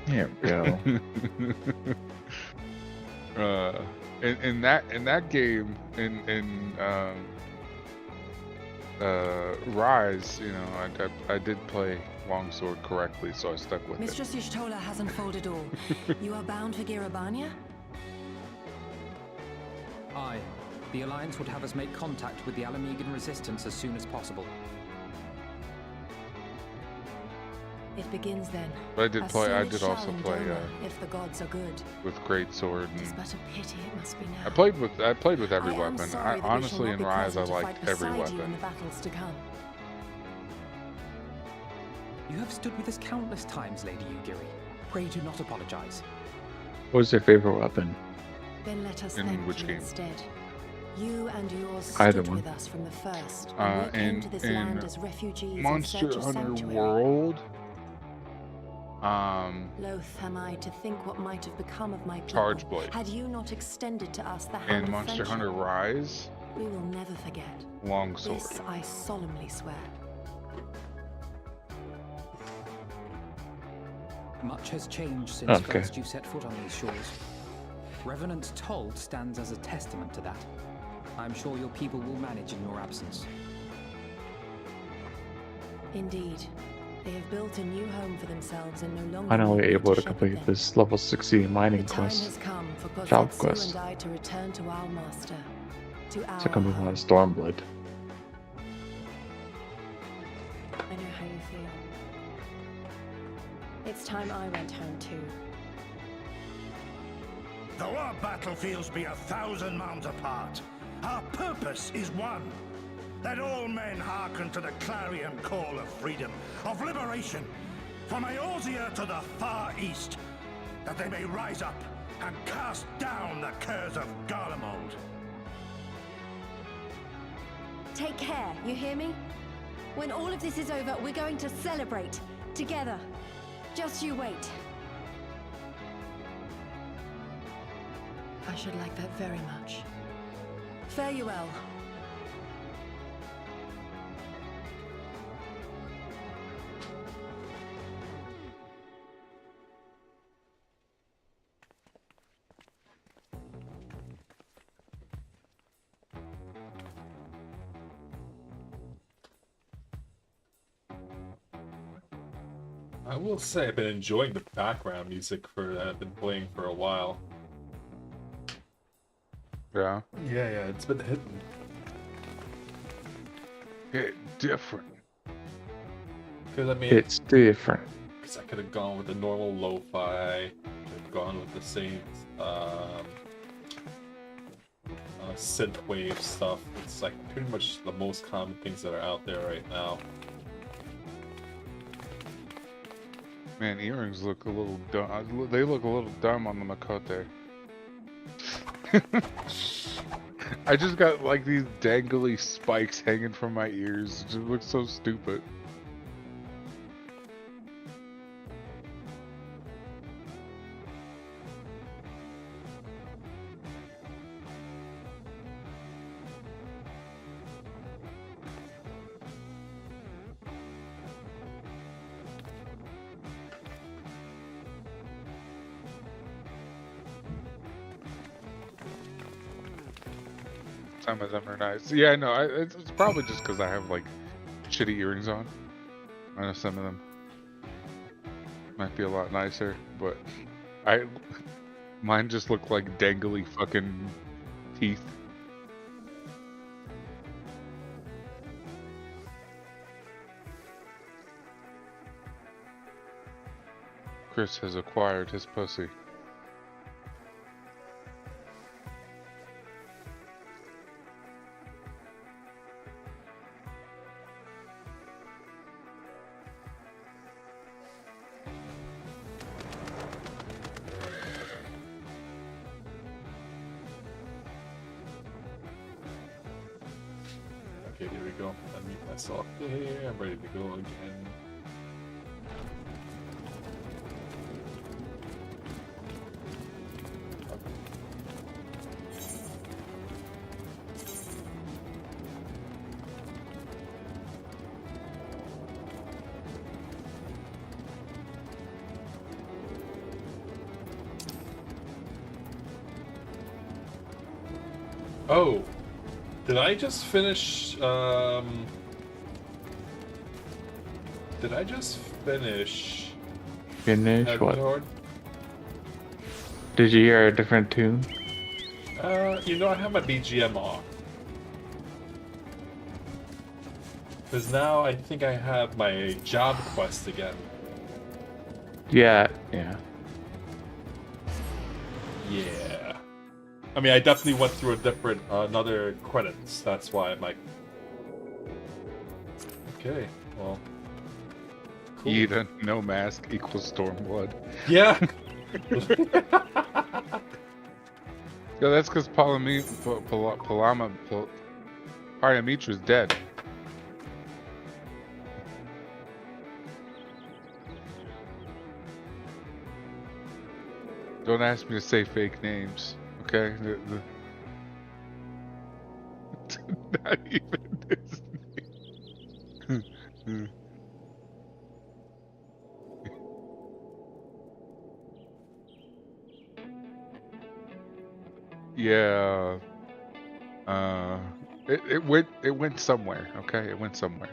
There we go. In that game, in Rise, you know, I did play longsword correctly, so I stuck with it. Mistress Y'shtola has unfolded all. You are bound for Girabania? Aye. The Alliance would have us make contact with the Alamigan Resistance as soon as possible. It begins then. But I did As play. soon I as did shall also play Indoma, if the gods are good. with Greatsword, It is and but a pity it must be now. I played with every I am weapon. sorry that we Honestly, shall not in be Rise, I present to liked fight every beside you in weapon. the battles to come. You have stood with us countless times, Lady Yugiri. Pray do not apologize. What was your favorite weapon? Then let us In thank which you game? instead. You and yours Either stood one. with us from the first. When we came to this in land as refugees in Monster search of Hunter sanctuary. World, Loath am I to think what might have become of my people Charge Blade. had you not extended to us the hand and of Monster friendship. Hunter Rise, We will never forget. longsword. This I solemnly swear. Much has changed since Okay. first you set foot on these shores. Revenant's Told stands as a testament to that. I'm sure your people will manage in your absence. Indeed. They have built a new home for themselves and no longer Finally need me able to shepherd complete them. this level 60 mining The time quest. has come for Job Kozetsu quest. and I to return to our master. To our So come move home. on Stormblood. I know how you feel. It's time I went home too. Though our battlefields be 1,000 miles apart, our purpose is one. That all men hearken to the clarion call of freedom, of liberation, from Eorzea to the far east, that they may rise up and cast down the curse of Garlemald. Take care, you hear me? When all of this is over, we're going to celebrate together. Just you wait. I should like that very much. Fare you well. I will say I've been enjoying the background music for that I've been playing for a while. Yeah. Yeah, it's been hitting. It's different. Because I mean, It's different. because I could have gone with the normal lo-fi, could have gone with the same synthwave stuff. It's like pretty much the most common things that are out there right now. Man, earrings look a little dumb. They look a little dumb on the Makote. I just got like these dangly spikes hanging from my ears. It just looks so stupid. Some of them are nice. Yeah, no, it's probably just because I have like shitty earrings on. I know some of them might be a lot nicer, but mine just look like dangly fucking teeth. Chris has acquired his pussy. Okay, here we go. Unmute myself here. I'm ready to go again. Oh, did I just finish, Did I just finish... Finish what? Heavy Did you hear a different tune? You know, I have my BGM off. Because now I think I have my job quest again. Yeah. Yeah. I mean, I definitely went through a different, another credits. That's why I'm like... Okay, well... Cool. Eden, no mask equals Stormblood. Yeah! Yeah, that's because Paramitra's dead. Don't ask me to say fake names, okay? Not even this name. Yeah. It went somewhere, okay? It went somewhere.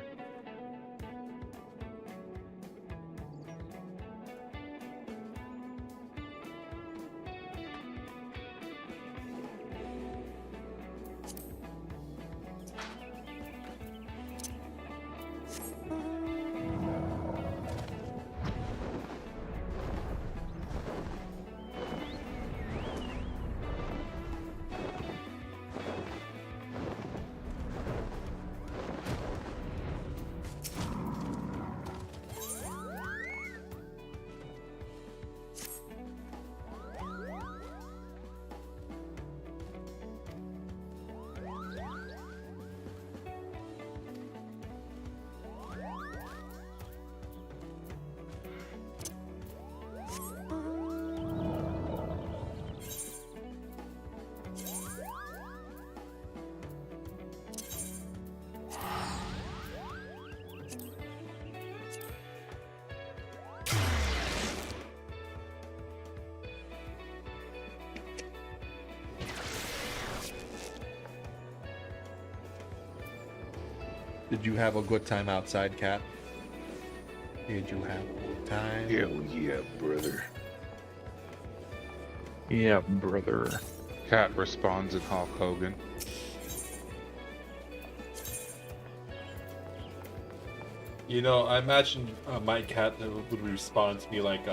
Did you have a good time outside, Cat? Did you have a good time? Hell yeah, brother. Yeah, brother. Cat responds in Hulk Hogan. You know, I imagine my cat would respond to me like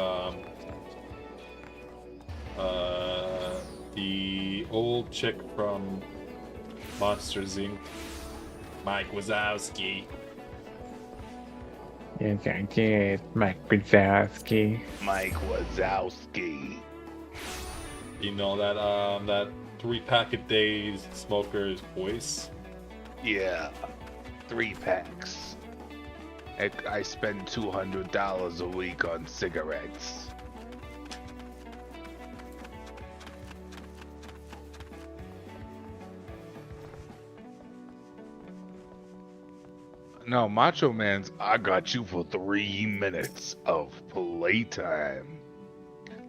the old chick from Monsters Inc. Mike Wazowski. Yes, I did. Mike Wazowski. Mike Wazowski. You know that 3-pack-a-day smoker's voice. Yeah, 3 packs. I spend $200 a week on cigarettes. No, Macho Man's I got you for 3 minutes of playtime.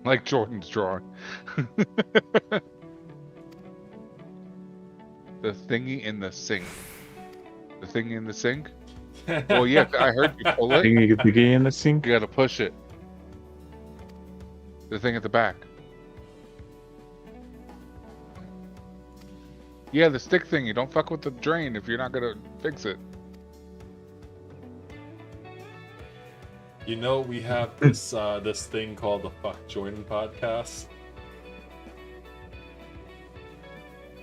Like Jordan's drawing. The thingy in the sink. The thingy in the sink? Well, yeah, I heard you pull it. Think you could be in the sink? You gotta push it. The thing at the back. Yeah, the stick thingy. Don't fuck with the drain if you're not gonna fix it. You know, we have this this thing called the Fuck Jordan podcast.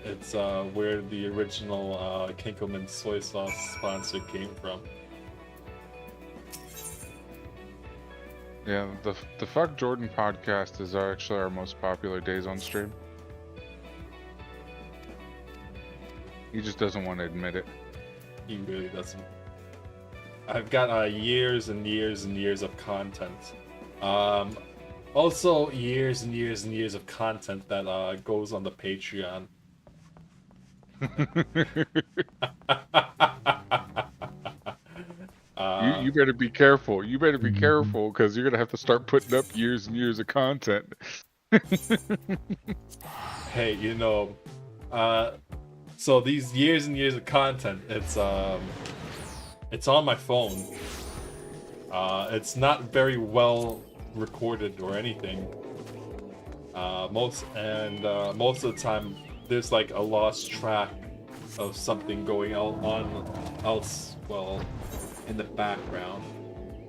It's where the original Kinkelman soy sauce sponsor came from. Yeah, the Fuck Jordan podcast is actually our most popular days on stream. He just doesn't want to admit it. He really doesn't. I've got years and years and years of content. Also years and years and years of content that goes on the Patreon. You better be careful. You better be careful because you're gonna have to start putting up years and years of content. Hey, you know, so these years and years of content, it's on my phone. It's not very well recorded or anything. Most of the time, there's like a lost track of something going on else. Well, in the background.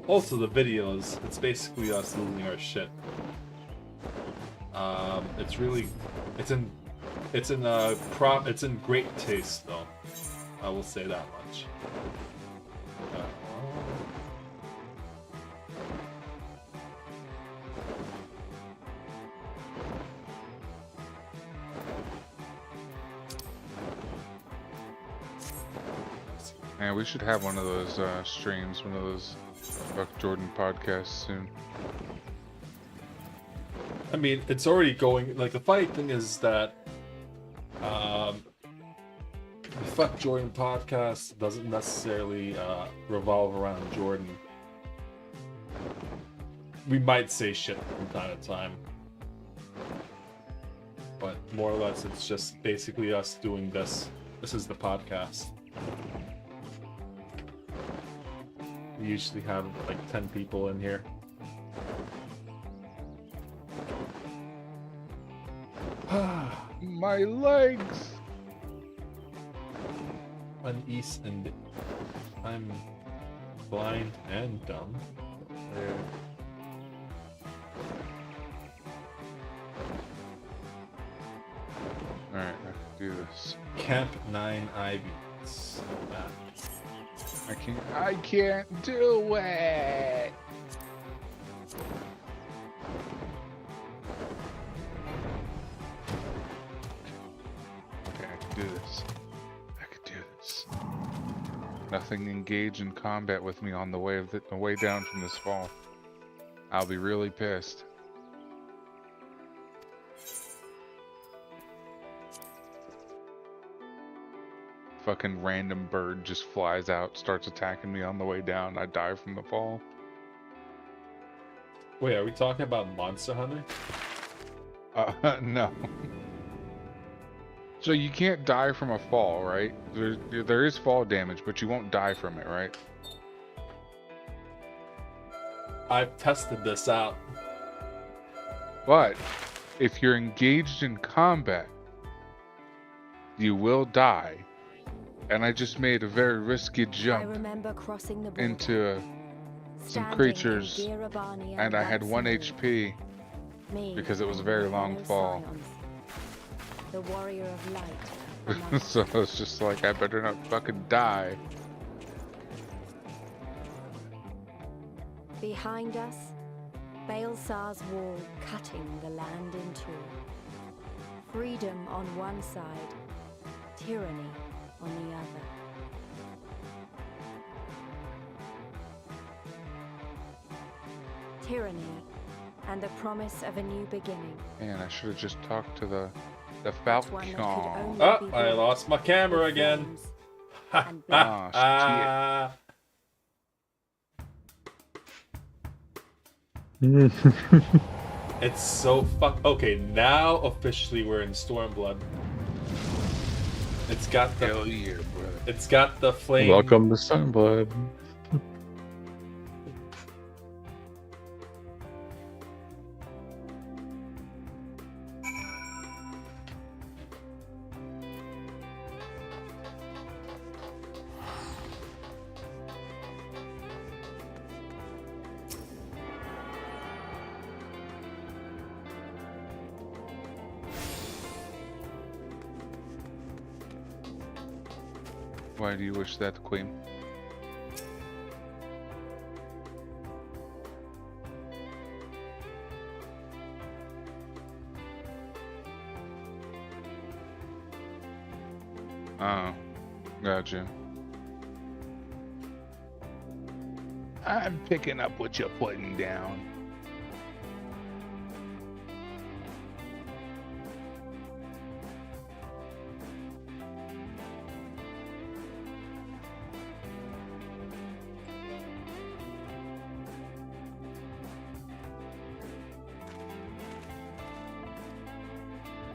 Also, the videos. It's basically us losing our shit. It's really, it's in great taste though. I will say that much. Man, we should have one of those streams, one of those Fuck Jordan podcasts soon. I mean, it's already going. Like, the funny thing is that the Fuck Jordan podcast doesn't necessarily revolve around Jordan. We might say shit from time to time, but more or less, it's just basically us doing this. This is the podcast. We usually have like 10 people in here. My legs! Unease and I'm blind and dumb. Alright, I can do this. Camp 9 Ivies. I can't do it! Okay, I can do this. I can do this. Nothing engage in combat with me on the way down from this fall. I'll be really pissed. Fucking random bird just flies out, starts attacking me on the way down. I die from the fall. Wait, are we talking about Monster Hunter? No. So you can't die from a fall, right? There is fall damage, but you won't die from it, right? I've tested this out. But if you're engaged in combat, you will die. And I just made a very risky I jump remember crossing the border, into some standing in creatures, Girabania and I had like 1 Simone. HP Me, because it was a very long fellow fall. scions, the warrior of light. among So it's just like, I better not fucking die. Behind us, Baelsar's wall cutting the land in two. Freedom on one side, tyranny on the other. Tyranny and the promise of a new beginning. Man, I should have just talked to the But Falcon. one that could only Oh, be I built lost my camera with again. flames and Ah, Ah, it's so fuck. Okay, now officially we're in Stormblood. It's got the. Hell yeah, brother. It's got the flame. Welcome to Sunblood. Why do you wish that, Queen? Oh, gotcha. I'm picking up what you're putting down.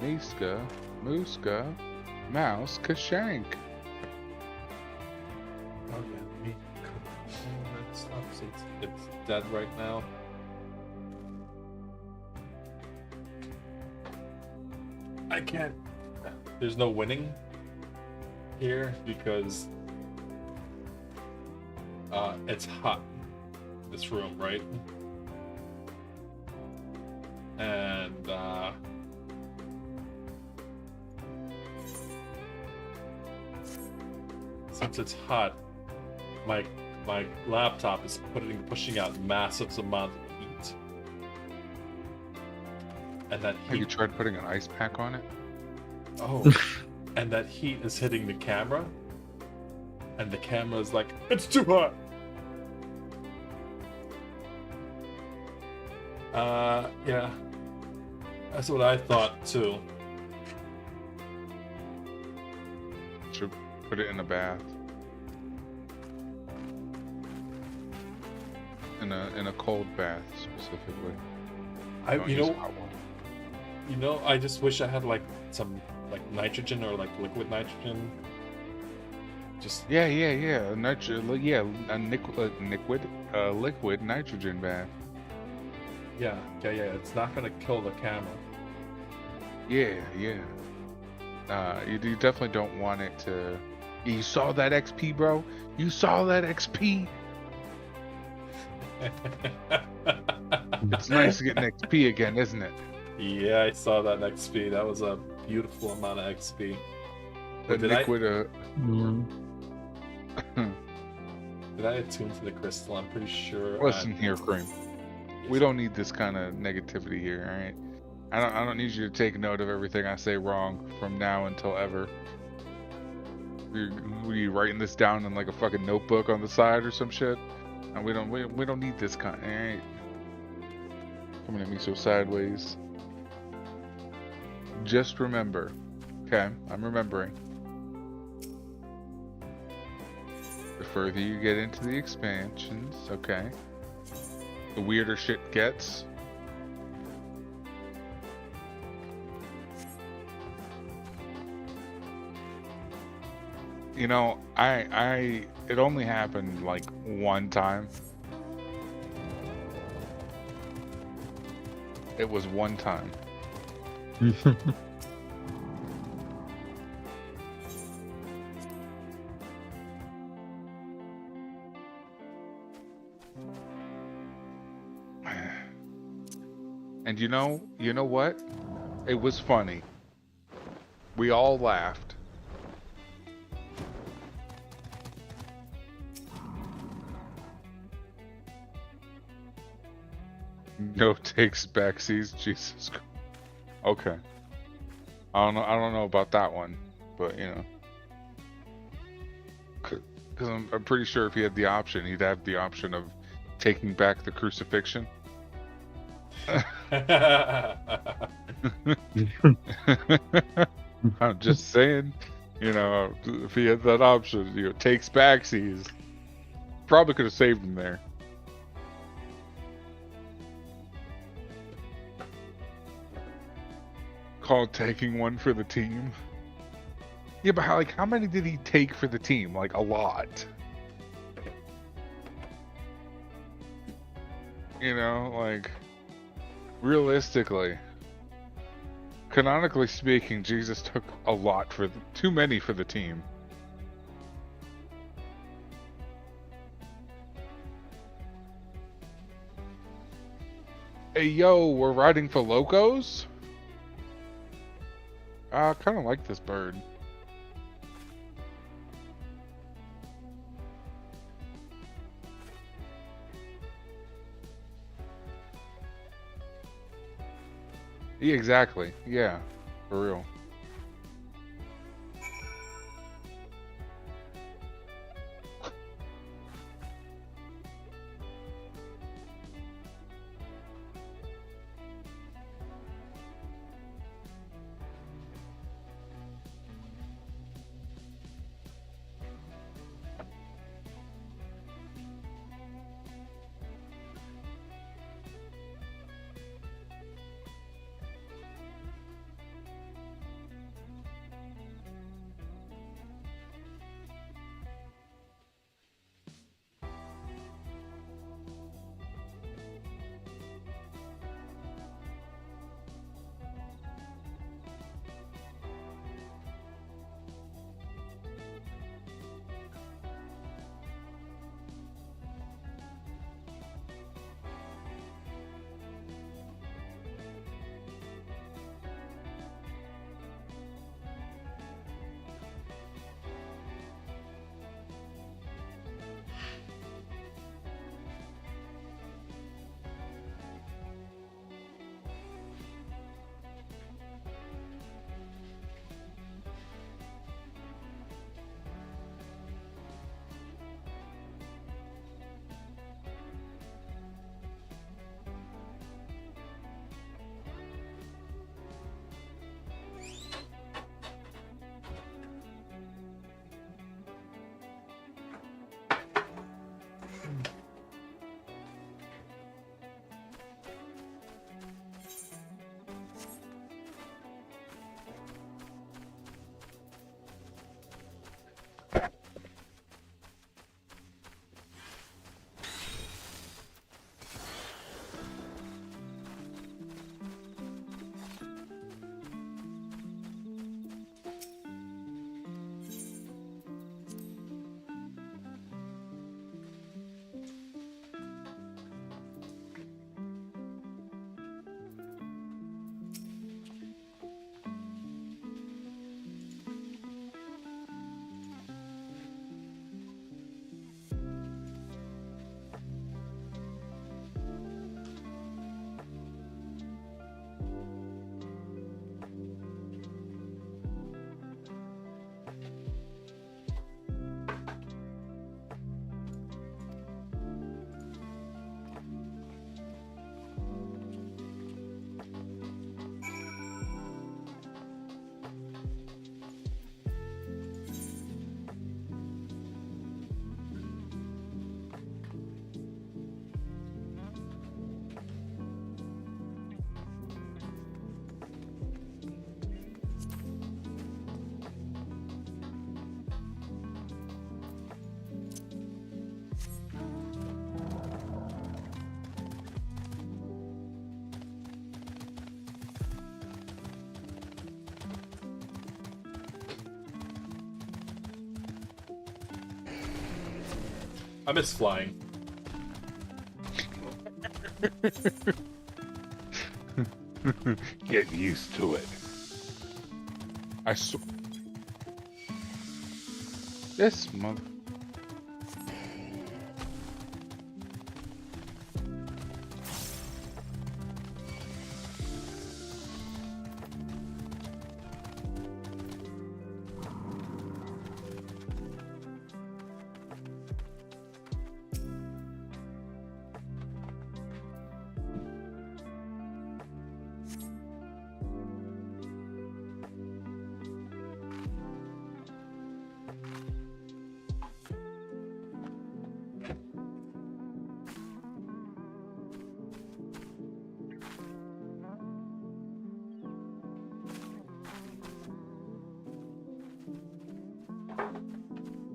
Miska, Muska, Mouse, Kashank. Oh yeah, me. That stops. It's dead right now. I can't. There's no winning here because it's hot. This room, right? And since it's hot, my laptop is pushing out massive amounts of heat, and that Have you heat. tried putting an ice pack on it? Oh, and that heat is hitting the camera, and the camera is like, it's too hot. Yeah, that's what I thought too. Should put it in a bath. In a cold bath specifically. Don't use a hot one. I just wish I had like some like nitrogen or like liquid nitrogen. Just Yeah. A liquid nitrogen bath. yeah. It's not gonna kill the camera. Yeah. You definitely don't want it to. You saw that XP, bro? You saw that XP? It's nice to get an XP again, isn't it? Yeah, I saw that XP. That was a beautiful amount of XP. The Did liquid. Did I attune to the crystal? I'm pretty sure. Listen here, Cream. We don't need this kind of negativity here, all right? I don't need you to take note of everything I say wrong from now until ever. Were you writing this down in like a fucking notebook on the side or some shit? And we don't need this kind. All right? Coming at me so sideways. Just remember. Okay, I'm remembering. The further you get into the expansions, okay, the weirder shit gets. You know, it only happened like one time. It was one time. And you know what? It was funny. We all laughed. No takes backsies, Jesus Christ. Okay. I don't know about that one, but you know. Because I'm pretty sure if he had the option, he'd have the option of taking back the crucifixion. I'm just saying, you know, if he had that option, you know, takes backsies, probably could have saved him there. Called taking one for the team. Yeah, but how many did he take for the team? Like a lot. You know, like realistically, canonically speaking, Jesus took a lot for too many for the team. Hey yo, we're riding for locos? I kind of like this bird. Yeah, exactly. Yeah, for real. I miss flying. Get used to it. This month.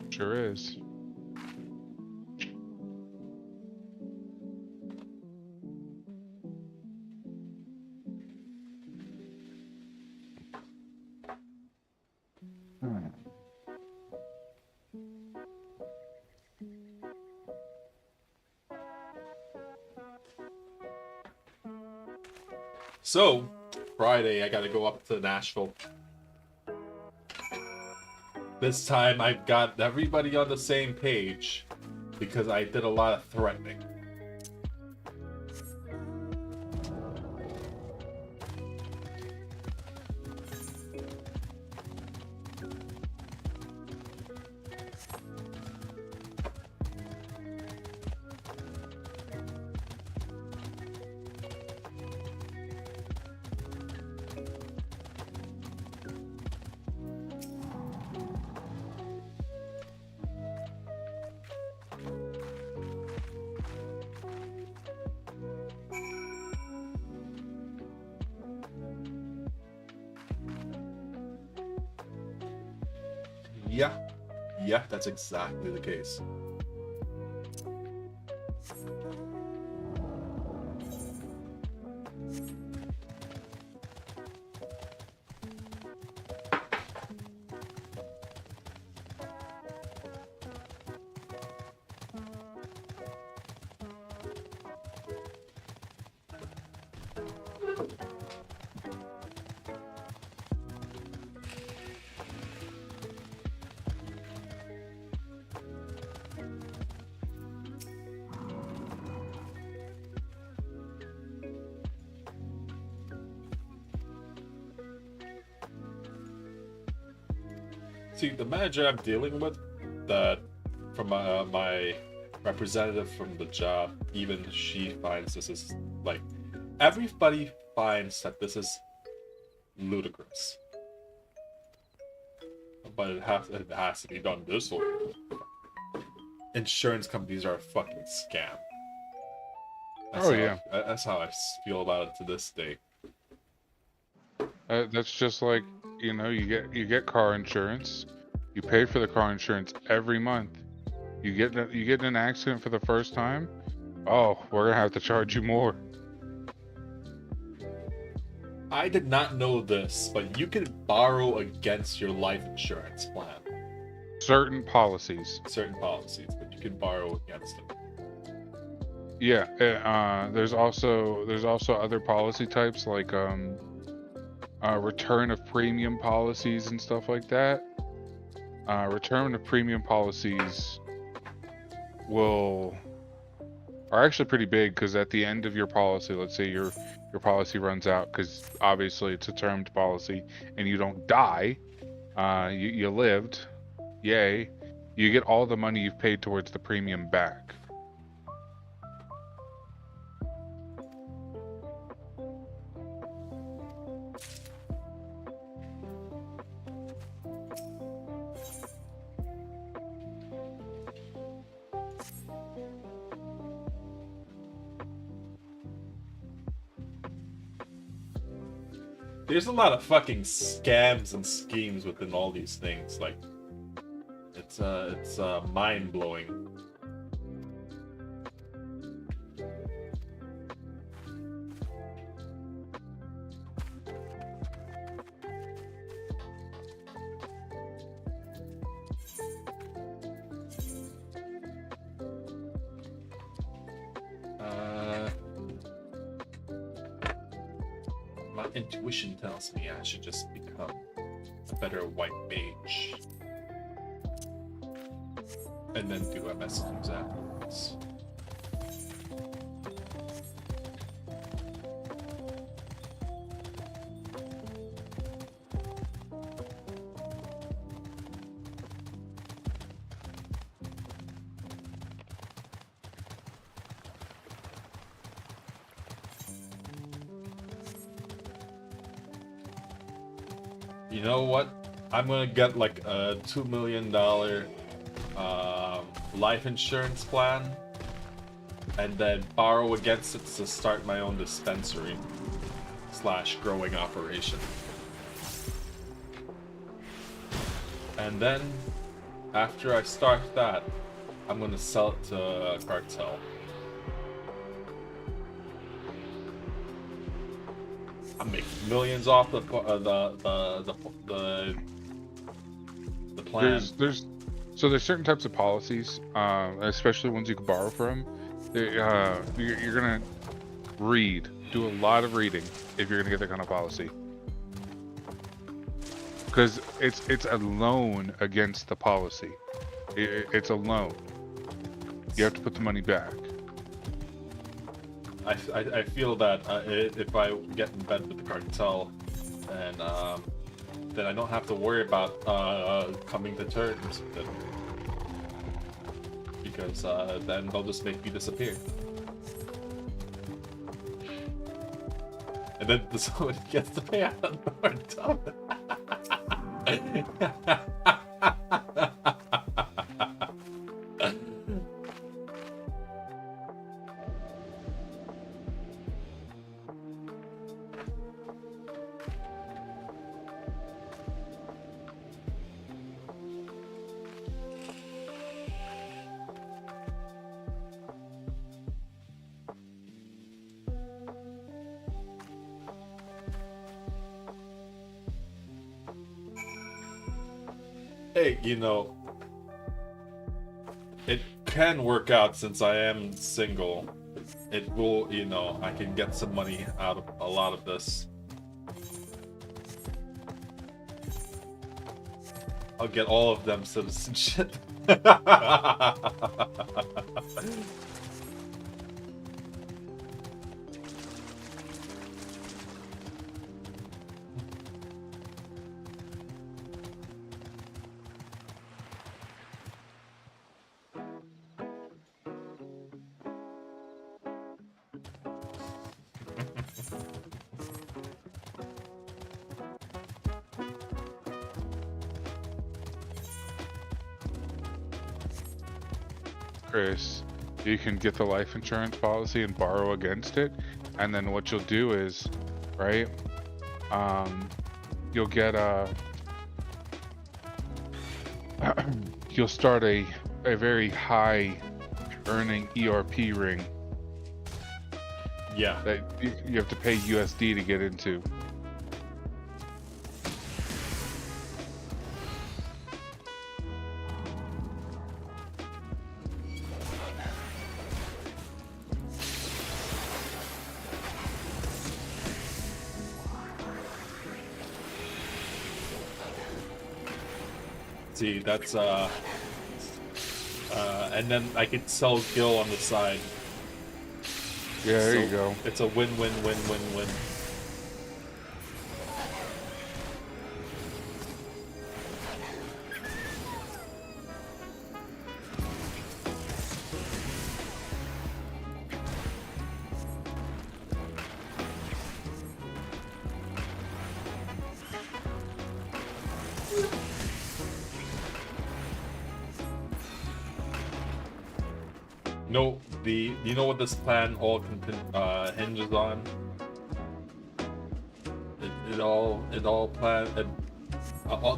Sure is. So, Friday, I gotta go up to Nashville. This time, I've got everybody on the same page because I did a lot of threatening. Yeah, that's exactly the case. See, the manager I'm dealing with, that from my representative from the job, even she finds this is like, everybody finds that this is ludicrous. But it has to be done this way. Insurance companies are a fucking scam. That's how I feel about it to this day. That's just like, you know, you get car insurance. You pay for the car insurance every month. You get in an accident for the first time. Oh, we're gonna have to charge you more. I did not know this, but you can borrow against your life insurance plan. Certain policies, but you can borrow against them. Yeah. There's also other policy types like return of premium policies and stuff like that. Return of premium policies are actually pretty big, because at the end of your policy, let's say your policy runs out, because obviously it's a termed policy, and you don't die, you lived, yay, you get all the money you've paid towards the premium back. There's a lot of fucking scams and schemes within all these things. Like, it's mind blowing. My intuition tells me I should just become a better white mage. And then do MSQs afterwards. You know what? I'm gonna get like a $2 million life insurance plan and then borrow against it to start my own dispensary / growing operation. And then after I start that, I'm gonna sell it to a cartel. I'm making millions off the plan. There's certain types of policies, especially ones you can borrow from. You're gonna do a lot of reading if you're gonna get that kind of policy, because it's a loan against the policy. It's a loan. You have to put the money back. I feel that if I get in bed with the cartel, and then I don't have to worry about coming to terms with them, because then they'll just make me disappear. And then somebody gets to pay out the cartel. Hey, you know, it can work out since I am single. It will, you know, I can get some money out of a lot of this. I'll get all of them citizenship. Chris, you can get the life insurance policy and borrow against it, and then what you'll do is, right, you'll get you'll start a very high earning ERP ring. Yeah. That you have to pay USD to get into. See, that's and then I could sell Gil on the side. Yeah, there you go. It's a win-win-win-win-win. No, you know what this plan all hinges on?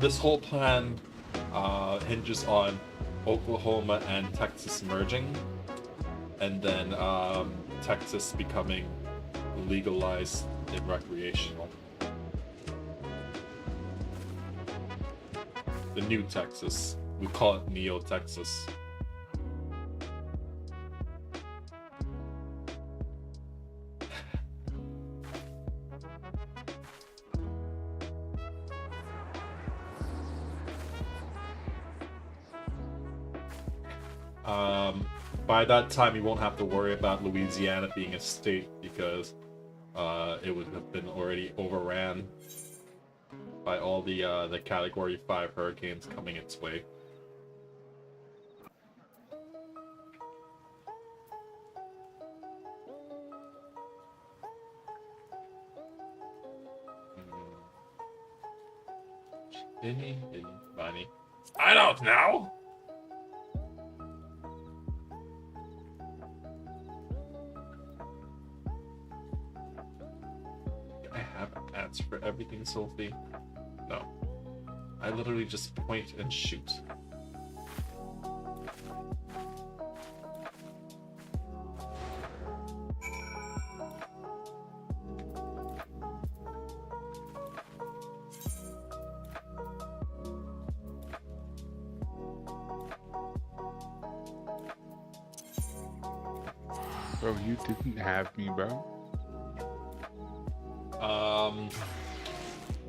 This whole plan hinges on Oklahoma and Texas merging, and then Texas becoming legalized and recreational. The new Texas. We call it Neo Texas. by that time you won't have to worry about Louisiana being a state because it would have been already overran by all the Category 5 hurricanes coming its way. Any, money. I don't know! I have an answer for everything, Sophie. No. I literally just point and shoot. Bro, you didn't have me, bro.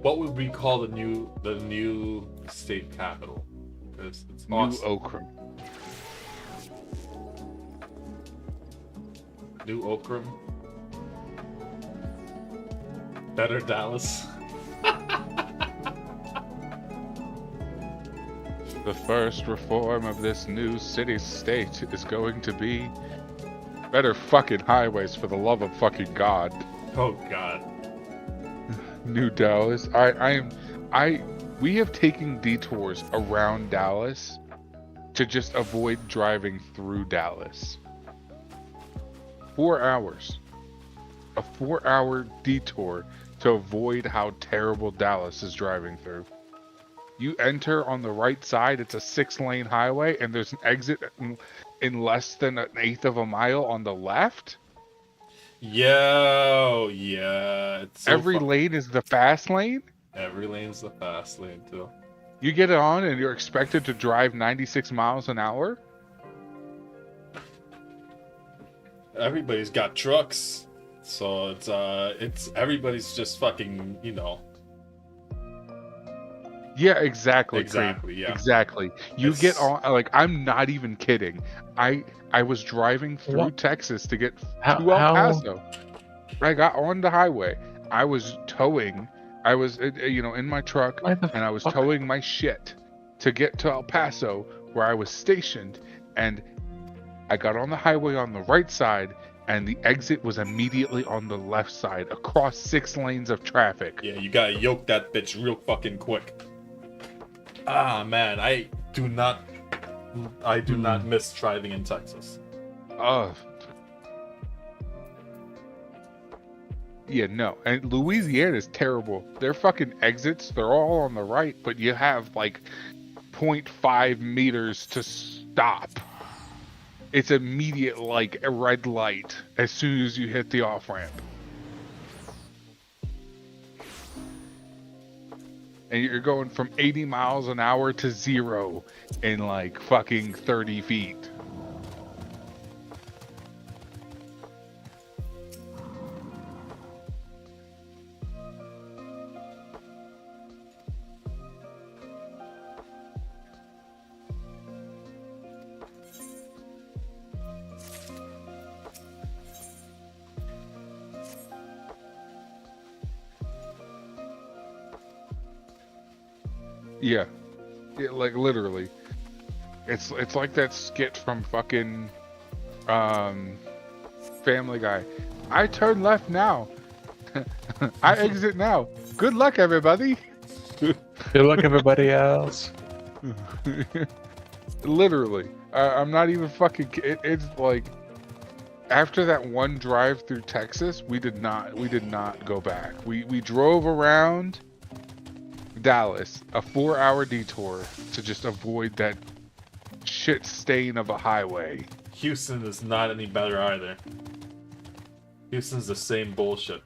What would we call the new state capital? Because it's New awesome. Okram. New Okram. Better Dallas. The first reform of this new city-state is going to be better fucking highways, for the love of fucking God. Oh God. New Dallas. We have taken detours around Dallas to just avoid driving through Dallas. 4 hours. A 4-hour detour to avoid how terrible Dallas is driving through. You enter on the right side, it's a 6-lane highway, and there's an exit in less than 1/8 of a mile on the left. Yo, yeah. It's so Every lane is the fast lane. Every lane's the fast lane too. You get it on, and you're expected to drive 96 miles an hour. Everybody's got trucks, so it's everybody's just fucking, you know. Yeah, exactly. Exactly, Creed. yeah. Exactly. You get on, like, I'm not even kidding. I was driving through Texas to get to El Paso. I got on the highway. I was towing. I was, in my truck, and I was towing my shit to get to El Paso, where I was stationed. And I got on the highway on the right side, and the exit was immediately on the left side, across 6 lanes of traffic. Yeah, you gotta yoke that bitch real fucking quick. Ah man, I do not miss driving in Texas. Yeah, no. And Louisiana is terrible. Their fucking exits, they're all on the right, but you have like 0.5 meters to stop. It's immediate, like a red light as soon as you hit the off ramp. And you're going from 80 miles an hour to 0 in like fucking 30 feet. Yeah, like literally, it's like that skit from fucking Family Guy. I turn left now. I exit now. Good luck, everybody. Good luck, everybody else. Literally, I'm not even fucking. It's like after that one drive through Texas, we did not go back. We drove around Dallas, a 4-hour detour to just avoid that shit stain of a highway. Houston is not any better either. Houston's the same bullshit.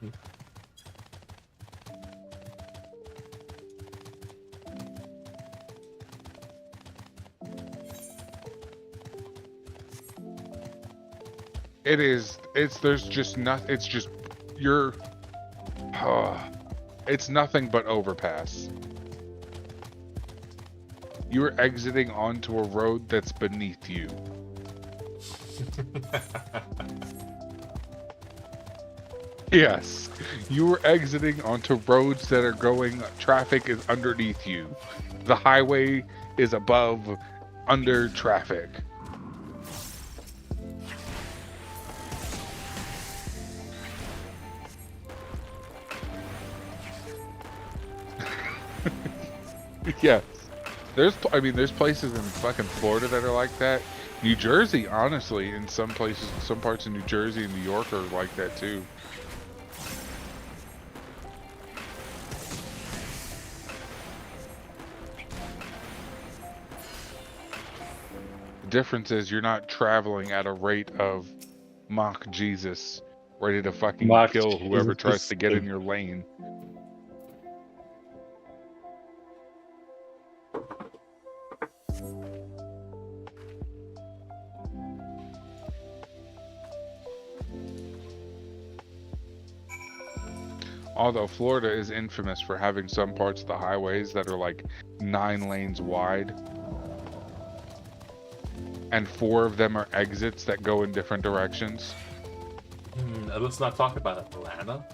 There's just nothing. It's just it's nothing but overpass. You're exiting onto a road that's beneath you. Yes, you were exiting onto roads that are going, traffic is underneath you. The highway is above, under traffic. Yes. There's places in fucking Florida that are like that. New Jersey, honestly, in some places, some parts of New Jersey and New York are like that too. The difference is you're not traveling at a rate of mock Jesus, ready to fucking Mock kill whoever tries Jesus. to get in your lane. Although Florida is infamous for having some parts of the highways that are like 9 lanes wide. And 4 of them are exits that go in different directions. Let's not talk about Atlanta.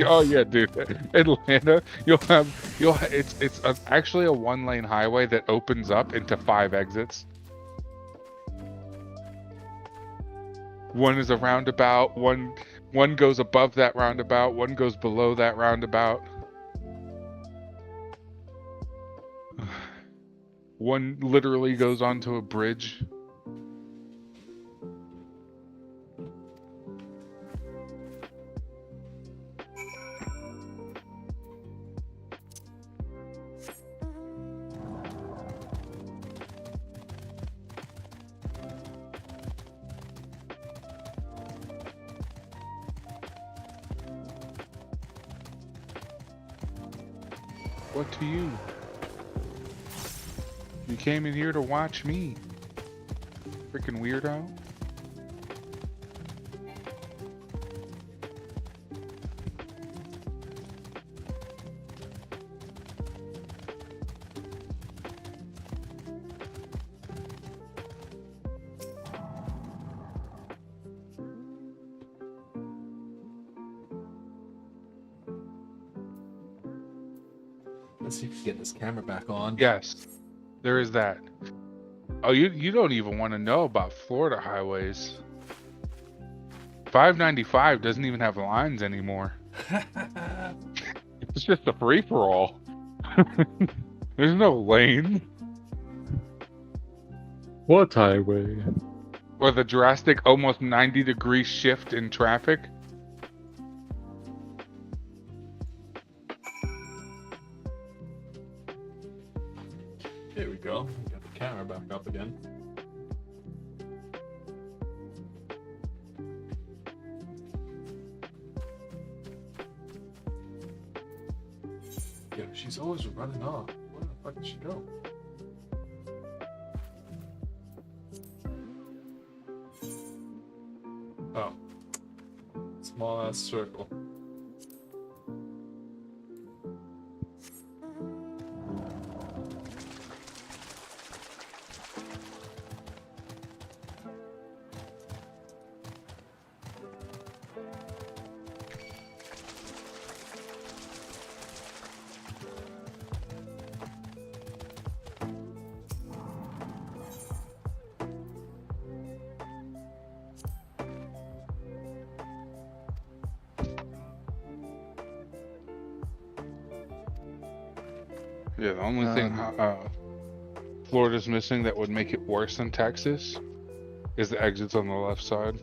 Oh yeah, dude. Atlanta, it's actually a 1-lane highway that opens up into 5 exits. One is a roundabout, one goes above that roundabout, one goes below that roundabout. One literally goes onto a bridge. What to you? You came in here to watch me. Freaking weirdo. Let's see if we can get this camera back on. Yes, there is that. Oh, you don't even want to know about Florida highways. 595 doesn't even have lines anymore. It's just a free-for-all. There's no lane. What highway? Or the drastic almost 90-degree shift in traffic. There we go. We got the camera back up again. Yeah, she's always running off. Where the fuck did she go? Oh. Small ass circle. Yeah, the only thing Florida's missing that would make it worse than Texas is the exits on the left side.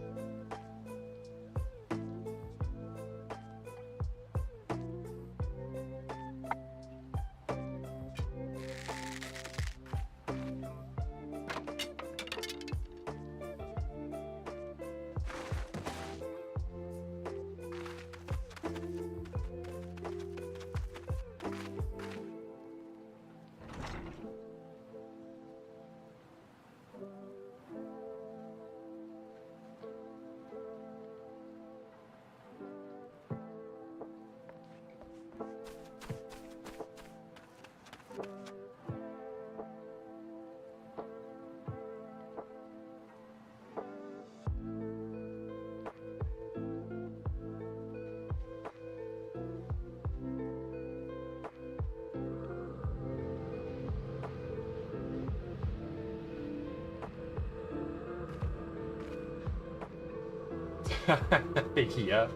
Yeah.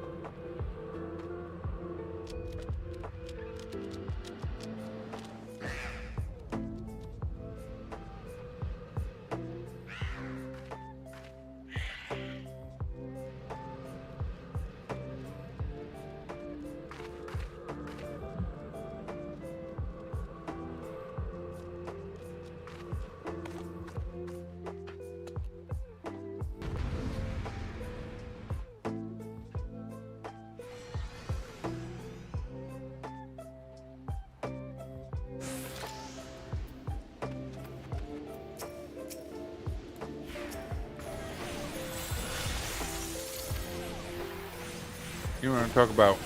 You want to talk about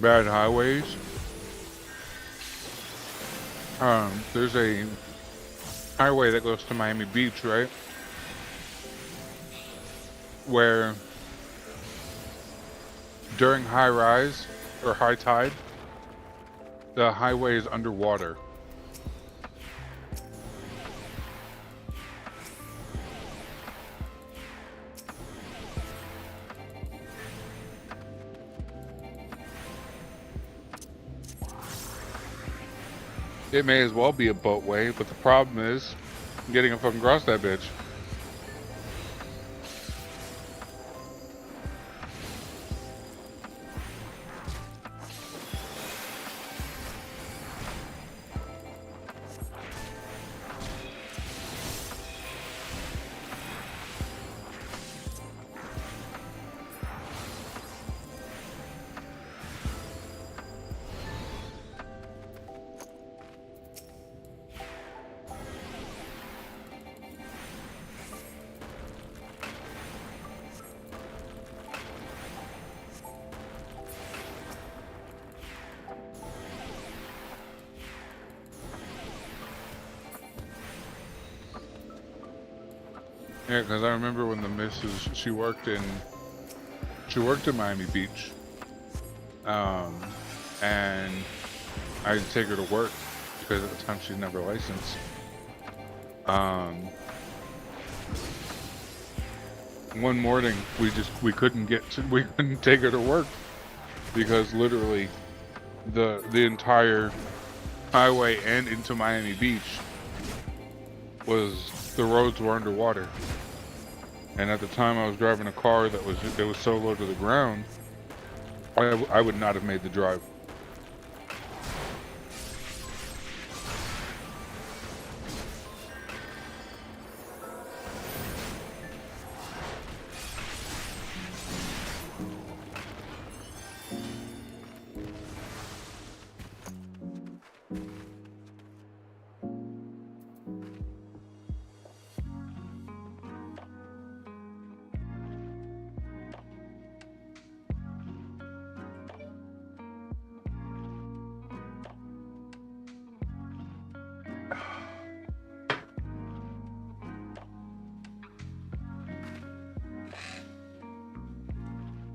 bad highways? There's a highway that goes to Miami Beach, right? Where during high rise or high tide, the highway is underwater. It may as well be a boatway, but the problem is getting a fucking across that bitch. Yeah, because I remember when the missus, she worked in Miami Beach, and I'd take her to work because at the time she's never licensed. One morning we couldn't take her to work because literally the entire highway and into Miami Beach the roads were underwater. And at the time I was driving a car that was so low to the ground, I would not have made the drive.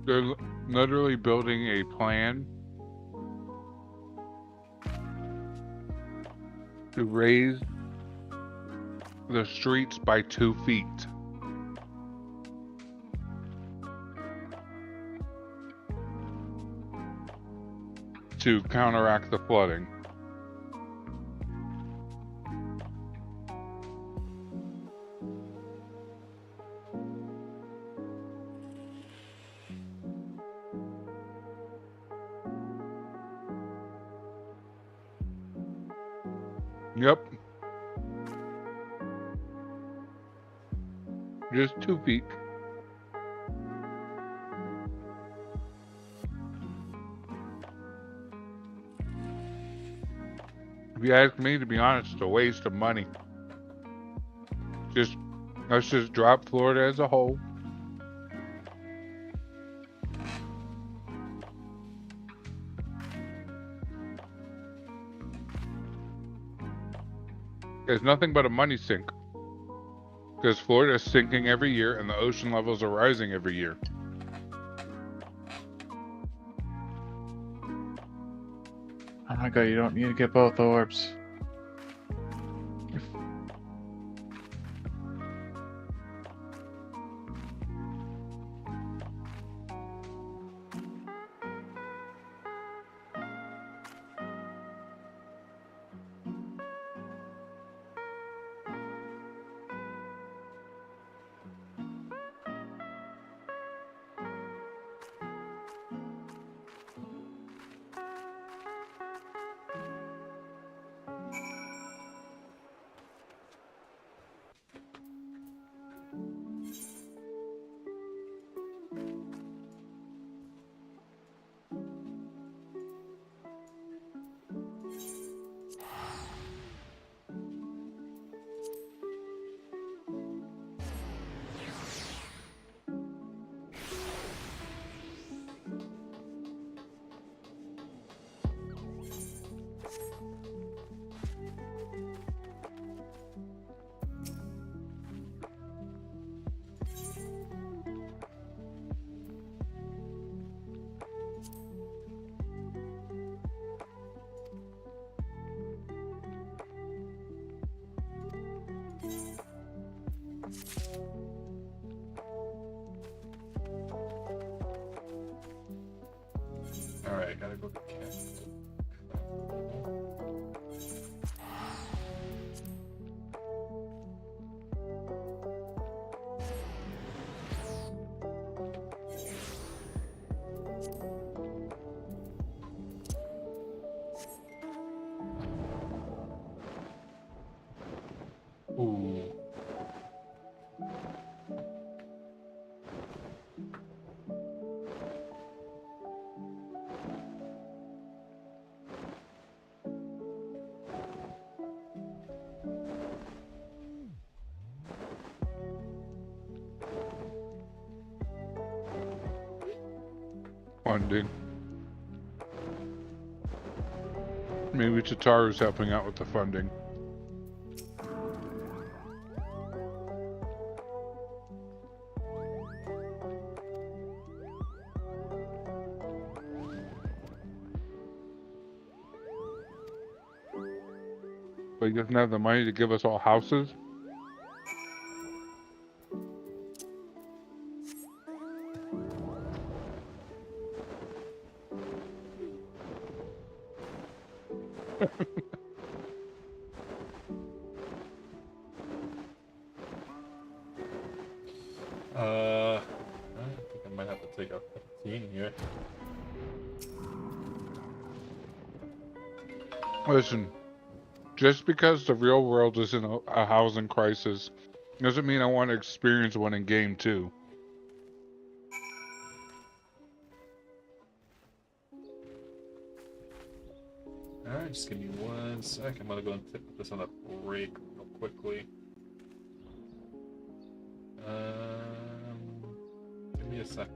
They're literally building a plan to raise the streets by 2 feet. To counteract the flooding. Yep. Just 2 feet. If you ask me, to be honest, it's a waste of money. Let's just drop Florida as a whole. It's nothing but a money sink. Because Florida is sinking every year and the ocean levels are rising every year. Oh my god, you don't need to get both orbs. Alright, gotta go get cat. Ooh. Funding. Maybe Tataru's helping out with the funding. But he doesn't have the money to give us all houses? I think I might have to take out 15 here. Listen, just because the real world is in a housing crisis doesn't mean I want to experience one in game 2. Alright, just give me 1 sec. I'm gonna go and put this on a break real quickly. Give me a sec.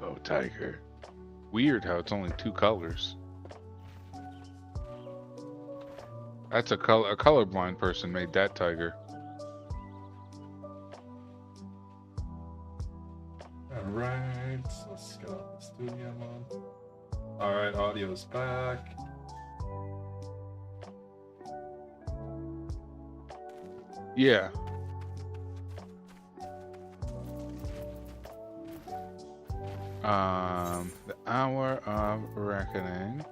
rainbow tiger. Weird how it's only 2 colors. That's a colorblind person made that tiger. Alright, let's get off the studio mode. Alright, audio's back. Yeah. The Hour of Reckoning.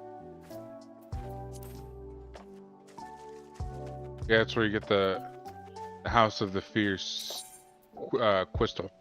Yeah, that's where you get the House of the Fierce crystal.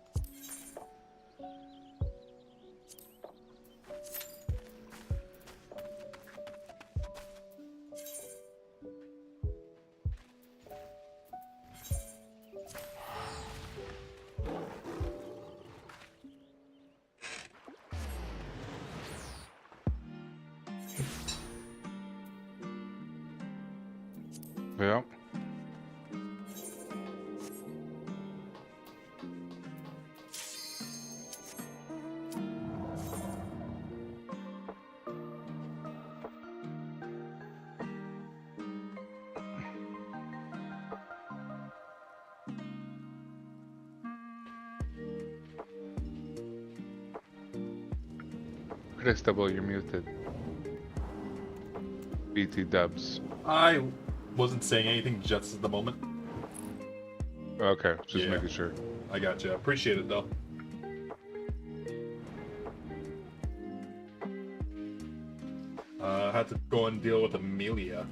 Yep. Cristobal, you're muted. BT dubs. I wasn't saying anything just at the moment. Okay, just making sure. I got you. Appreciate it though. I had to go and deal with Amelia.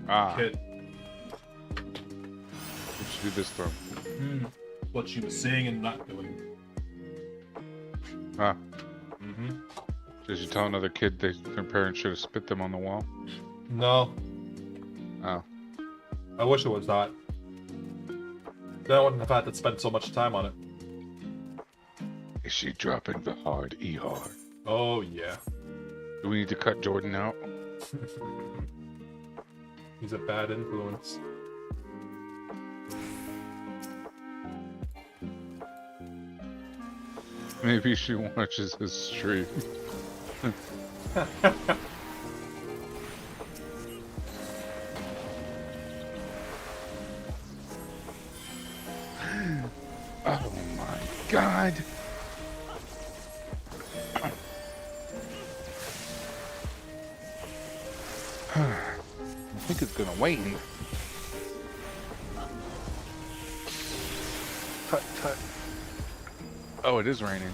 Ah. Kid. We should do this from. What she was saying and not doing. Ah. Mm-hmm. Did you tell another kid their parents should have spit them on the wall? No. Oh. I wish it was that. Then I wouldn't have had to spend so much time on it. Is she dropping the hard ER? Oh, yeah. Do we need to cut Jordan out? He's a bad influence. Maybe she watches his stream. Oh my god! I think it's gonna rain. Tut tut. Oh, it is raining.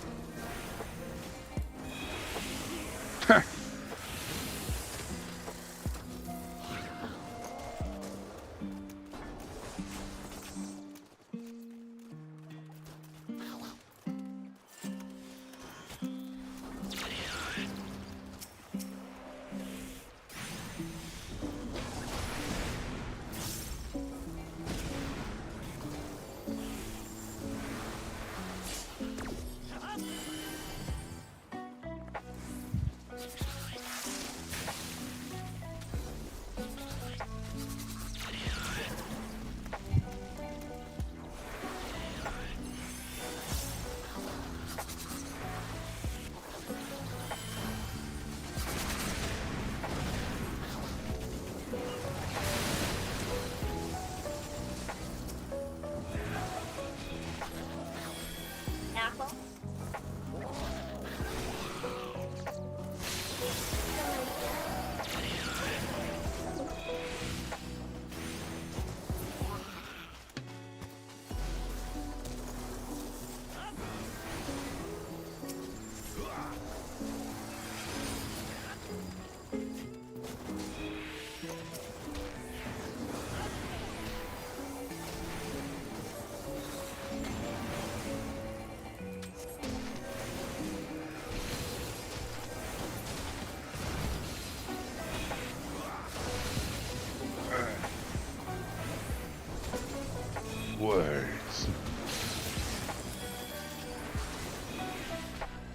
Words.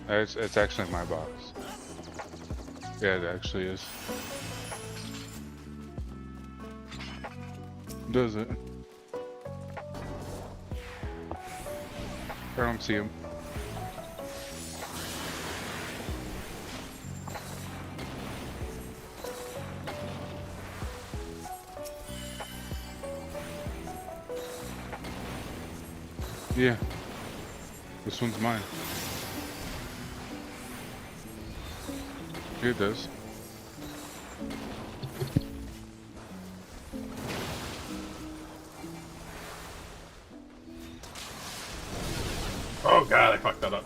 It's actually my box. Yeah, it actually is. Does it? I don't see him. Yeah. This one's mine. It does. Oh god, I fucked that up.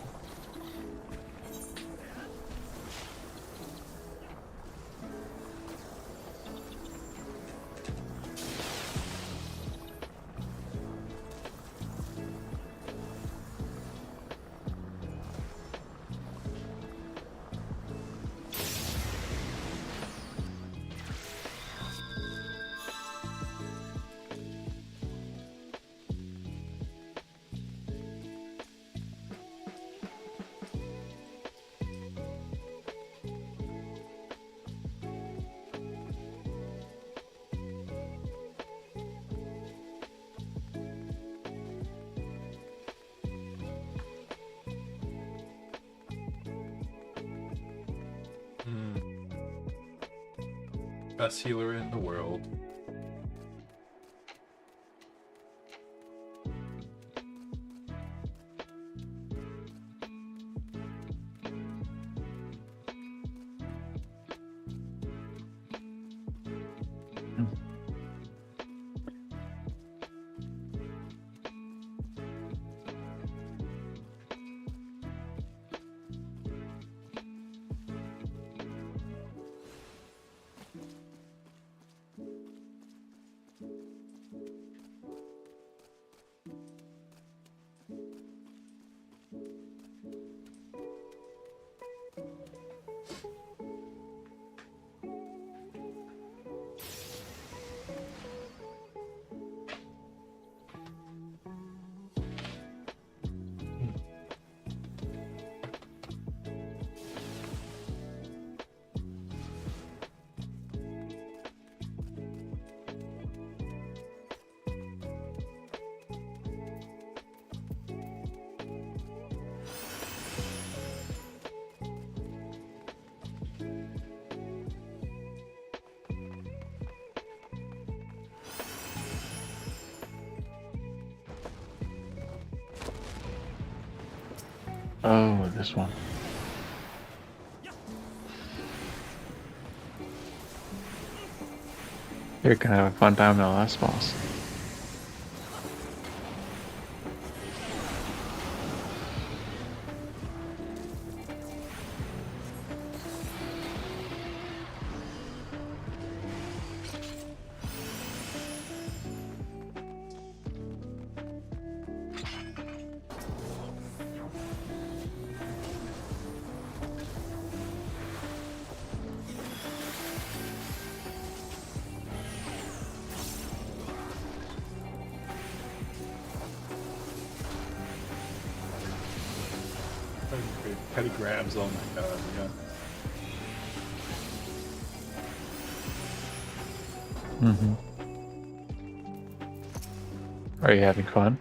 Best healer in the world. Oh, this one. You're gonna have a fun time in the last boss. Petty grabs, oh my god, yeah. Mm-hmm. Are you having fun?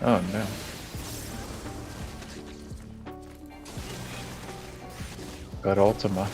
Oh no. Got Ultima.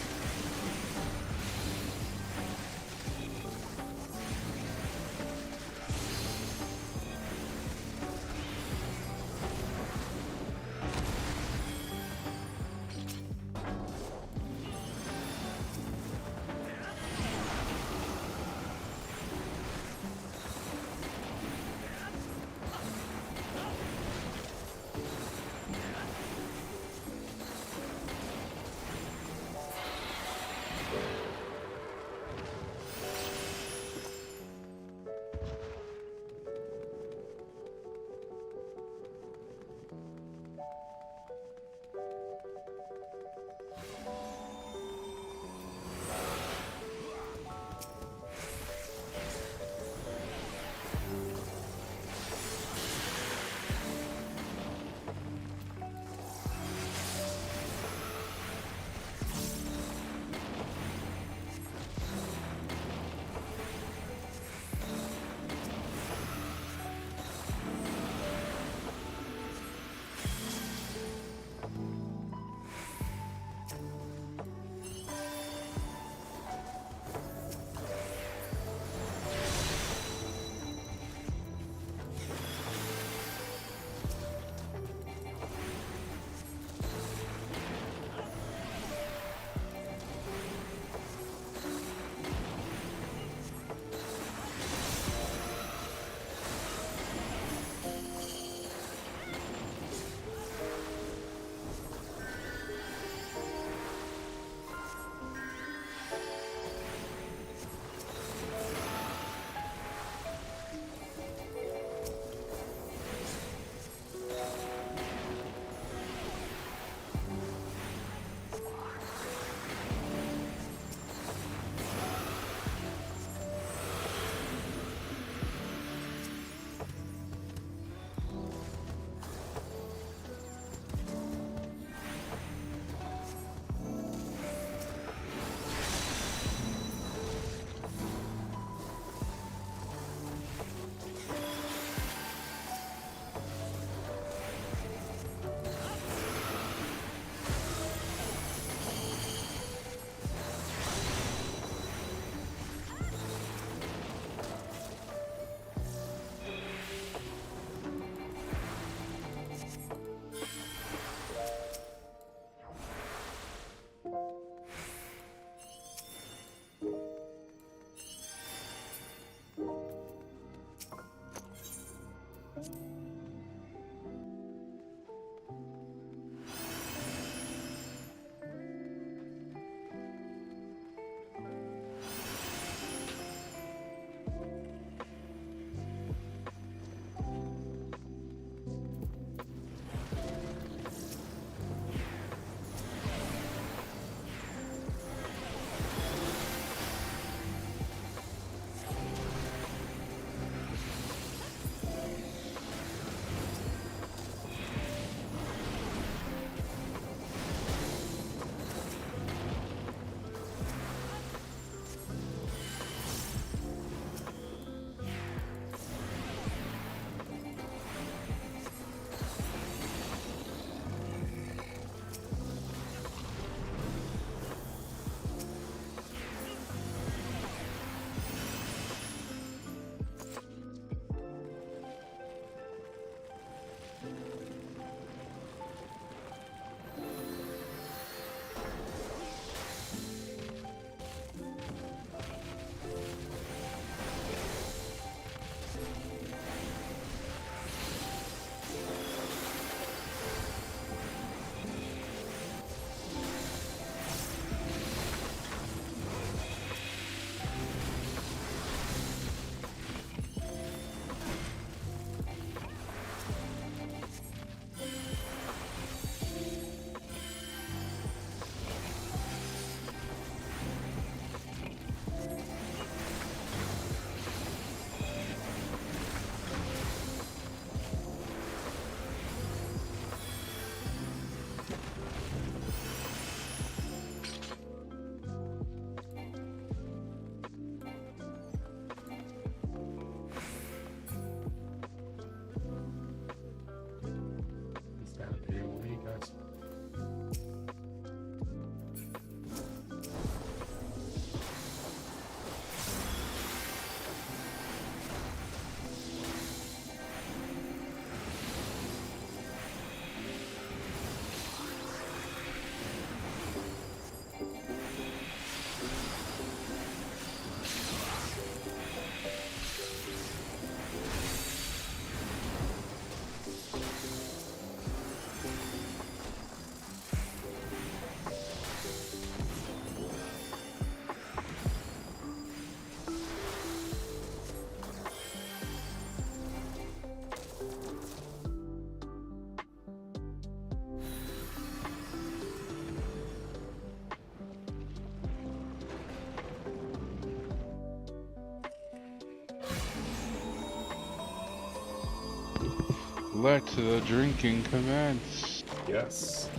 Let the drinking commence. Yes.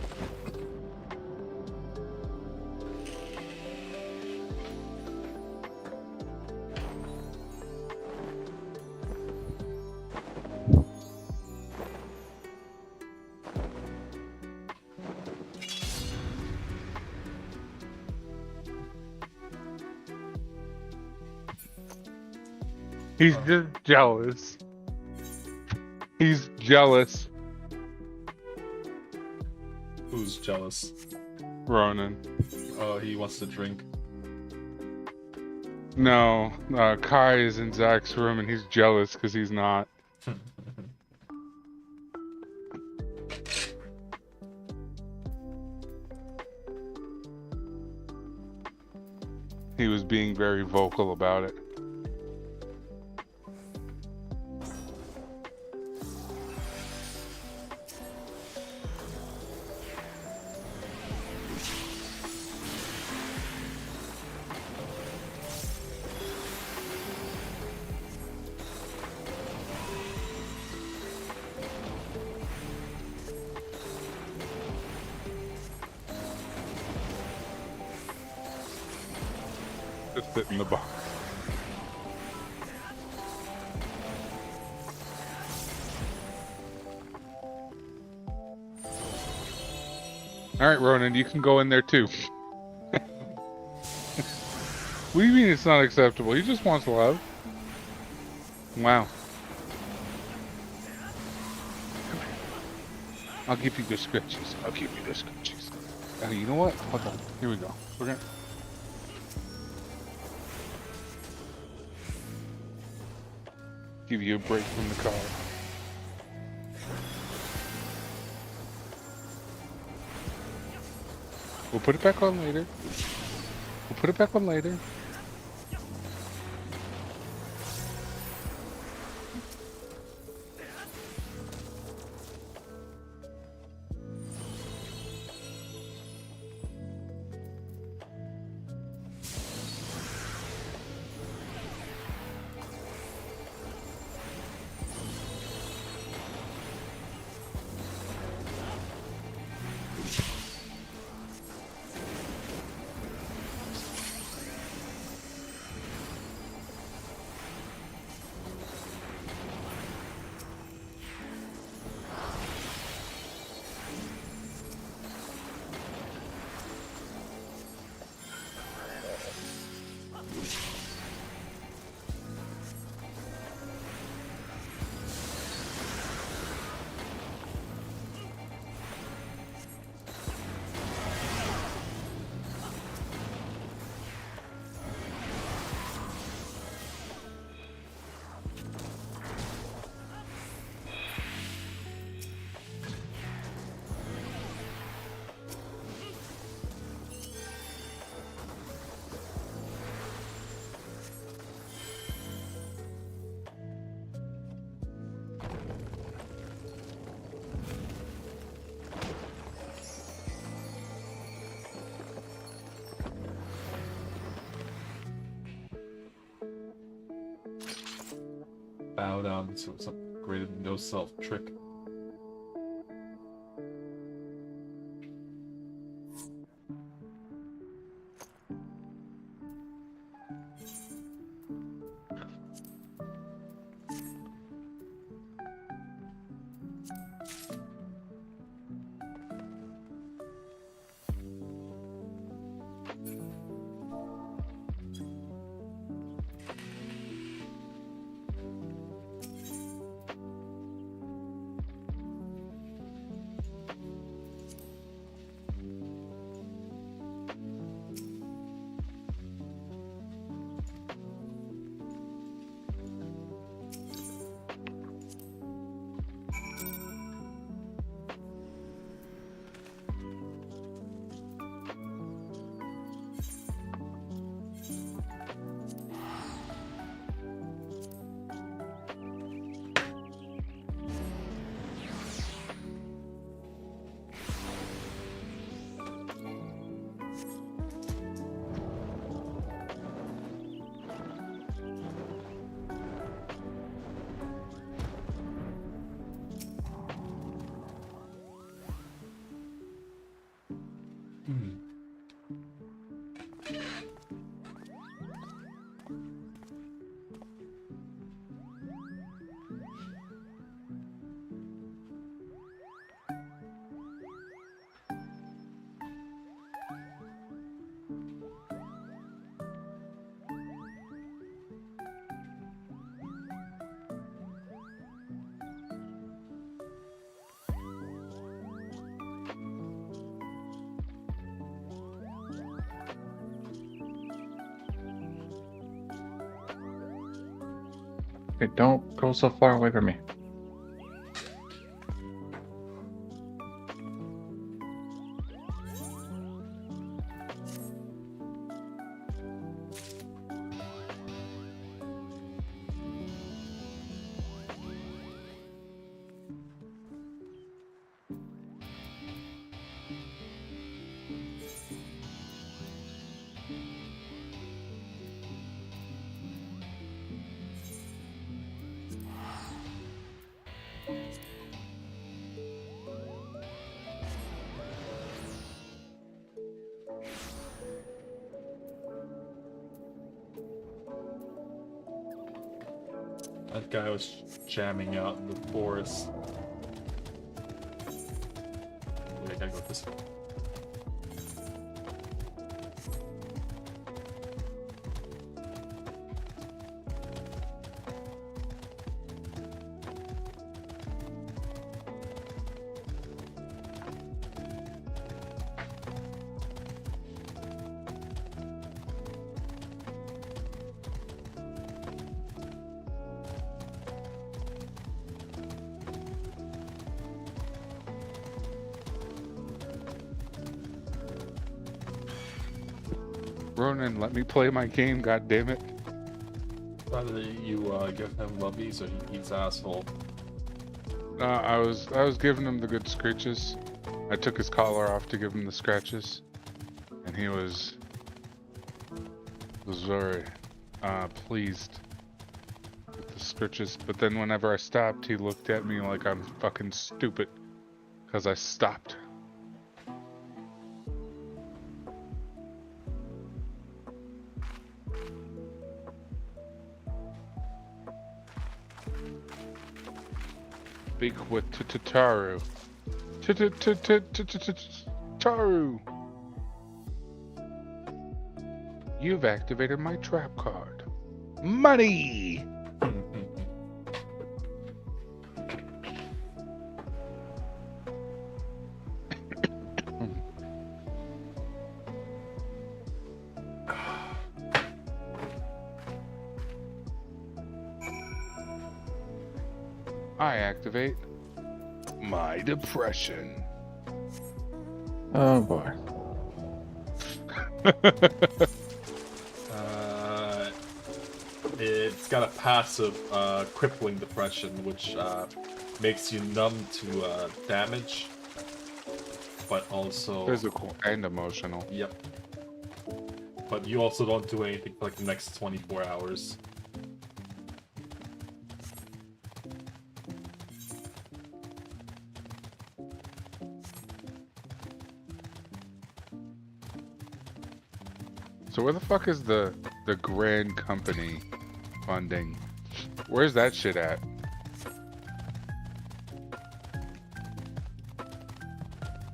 He's just jealous. He's jealous. Who's jealous? Ronan. Oh, he wants to drink. No, Kai is in Zach's room and he's jealous because he's not. He was being very vocal about it. Just sit in the box. Alright, Ronan, you can go in there too. What do you mean it's not acceptable? He just wants love. Wow. Come here. I'll give you the scratchies. I'll give you the scratchies. You know what? Hold on. Here we go. We're gonna... give you a break from the car. We'll put it back on later. We'll put it back on later. Bow down to some greater no self trick. Okay, don't go so far away from me. That guy was jamming out in the forest. Wait, I gotta go this way. Ronan, let me play my game, god damn it. Rather you give him lubbies or he's asshole. I was giving him the good scratches. I took his collar off to give him the scratches, and he was very pleased with the scratches. But then whenever I stopped, he looked at me like I'm fucking stupid because I stopped. Speak with Taru. Taru. You've activated my trap card. Money. I activate my depression. Oh boy. It's got a passive crippling depression, which makes you numb to damage, but also Physical and emotional. Yep. But you also don't do anything for like the next 24 hours. So where the fuck is the grand company funding? Where's that shit at?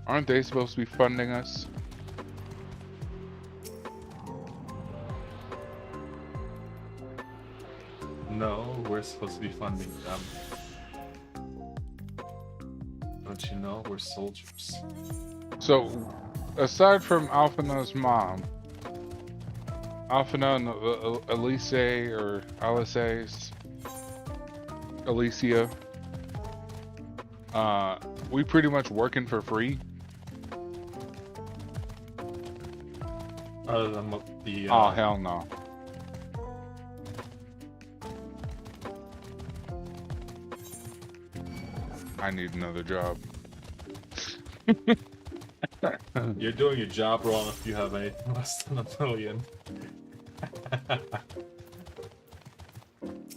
Aren't they supposed to be funding us? No, we're supposed to be funding them. Don't you know? We're soldiers. So, aside from Alphina's mom, Alphina and Elise or Alicia, we pretty much working for free. Other than the oh hell no. I need another job. You're doing your job wrong if you have anything less than $1 million.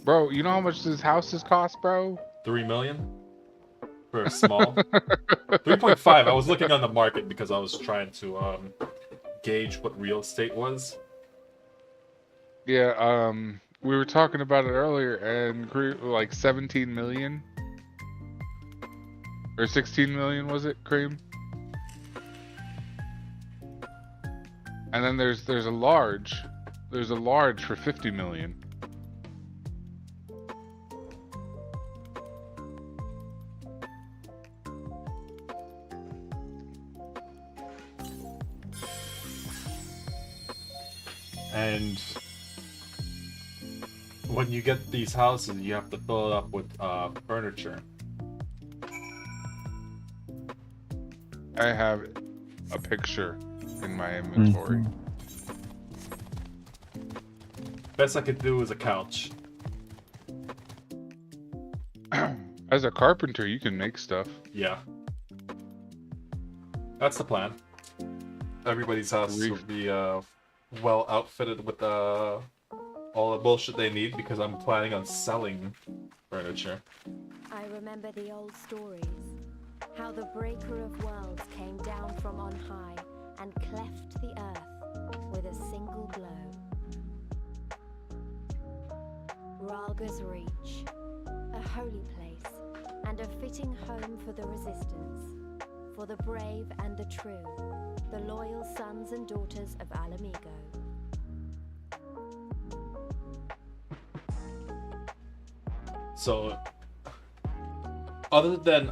Bro, you know how much this houses cost, bro? 3 million? For a small? 3.5. I was looking on the market because I was trying to gauge what real estate was. Yeah, we were talking about it earlier, and like 17 million? Or 16 million, was it, Cream? And then there's a large for 50 million. And when you get these houses, you have to fill it up with furniture. I have a picture in my inventory. Best I could do is a couch. As a carpenter, you can make stuff. Yeah. That's the plan. Everybody's house will be well outfitted with all the bullshit they need because I'm planning on selling furniture. I remember the old stories. How the breaker of worlds came down from on high and cleft the earth with a single blow. Ralga's Reach, a holy place and a fitting home for the resistance, for the brave and the true, the loyal sons and daughters of Alamigo. So, other than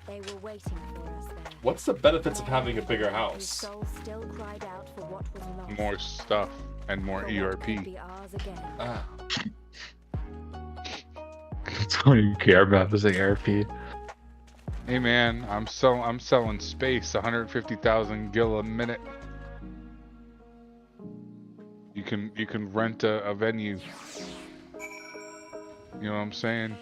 they were waiting for us there. What's the benefits of having a bigger house? Soul still cried out for what was lost. More stuff and more ERP. Ah. That's all you care about is the ERP. Hey man, I'm selling space, 150,000 gil a minute. You can rent a venue. You know what I'm saying?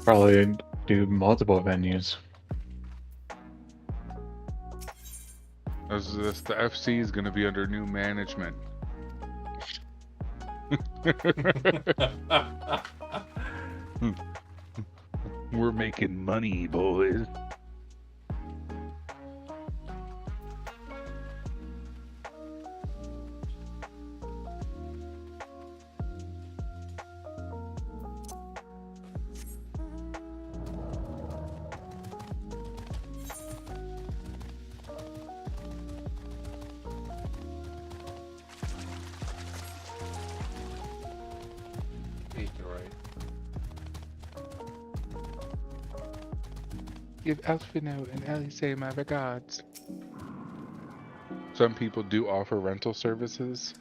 Probably do multiple venues. The FC is going to be under new management. We're making money, boys. Give Elfino and Elise my regards. Some people do offer rental services.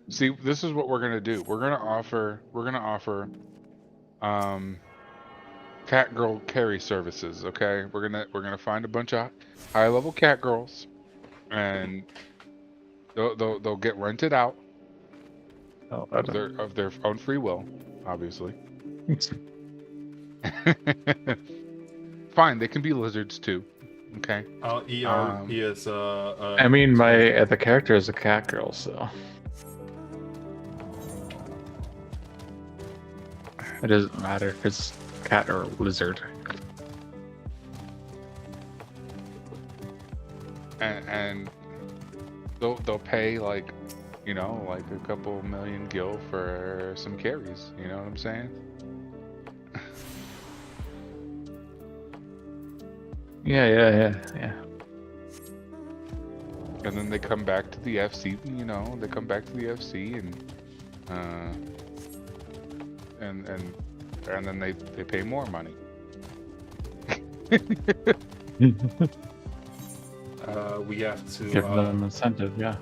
See, this is what we're gonna do. We're gonna offer cat girl carry services, okay? We're gonna find a bunch of high level cat girls and they'll get rented out of their own free will, obviously. Fine, they can be lizards too. Okay. He is I mean, my the character is a cat girl, so it doesn't matter if it's cat or lizard. And they'll pay like, you know, like a couple million gil for some carries. You know what I'm saying? Yeah. And then they come back to the FC, you know, they come back to the FC and then they pay more money. We have to give them an incentive, yeah.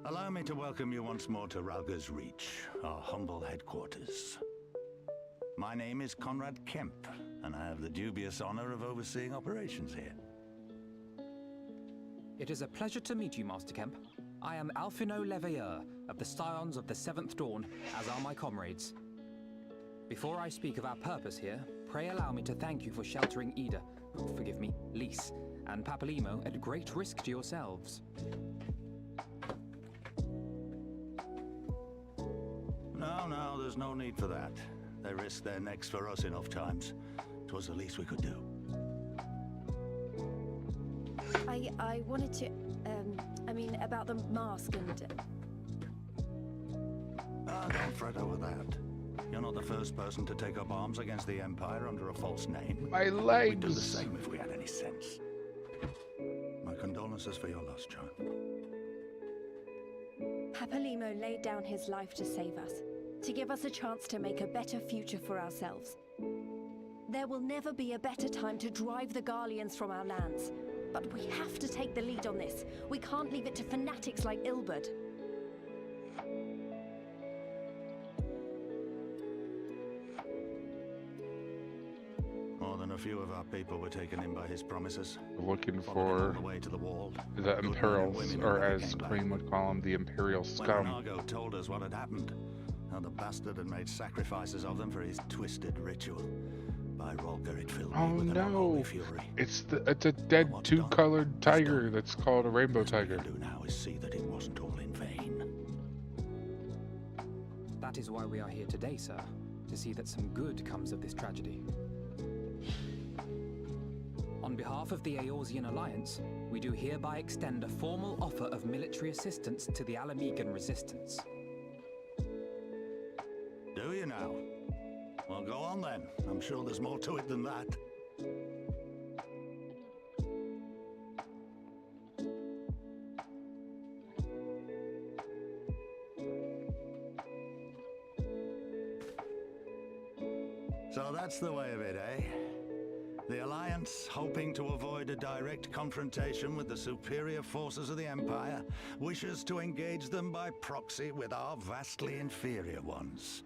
Allow me to welcome you once more to Ralga's Reach, our humble headquarters. My name is Conrad Kemp, and I have the dubious honor of overseeing operations here. It is a pleasure to meet you, Master Kemp. I am Alphino Leveilleur of the Scions of the Seventh Dawn, as are my comrades. Before I speak of our purpose here, pray allow me to thank you for sheltering Ida, forgive me, Lys, and Papalymo at great risk to yourselves. No, there's no need for that. They risked their necks for us enough times. 'Twas the least we could do. I wanted to, about the mask and... Don't fret over that. You're not the first person to take up arms against the Empire under a false name. My We'd do the legs! same if we had any sense. My condolences for your loss, John. Papalymo laid down his life to save us, to give us a chance to make a better future for ourselves. There will never be a better time to drive the Garleans from our lands. But we have to take the lead on this. We can't leave it to fanatics like Ilberd. More than a few of our people were taken in by his promises. Looking Followed him for all the way to the wall. the Good men and Imperials, women or never as came back. Cream would call them, the Imperial When scum. Argo told us what had happened, how the bastard had made sacrifices of them for his twisted ritual. By Rolger, it filled Oh me with an no! unholy fury. It's a dead What's two-colored done is tiger done. that's called a rainbow Best we tiger. can do now is see that it wasn't all in vain. That is why we are here today, sir, to see that some good comes of this tragedy. On behalf of the Eorzean Alliance, we do hereby extend a formal offer of military assistance to the Alamegan resistance. Do you now? Well, go on then. I'm sure there's more to it than that. So that's the way of it, eh? The Alliance, hoping to avoid a direct confrontation with the superior forces of the Empire, wishes to engage them by proxy with our vastly inferior ones.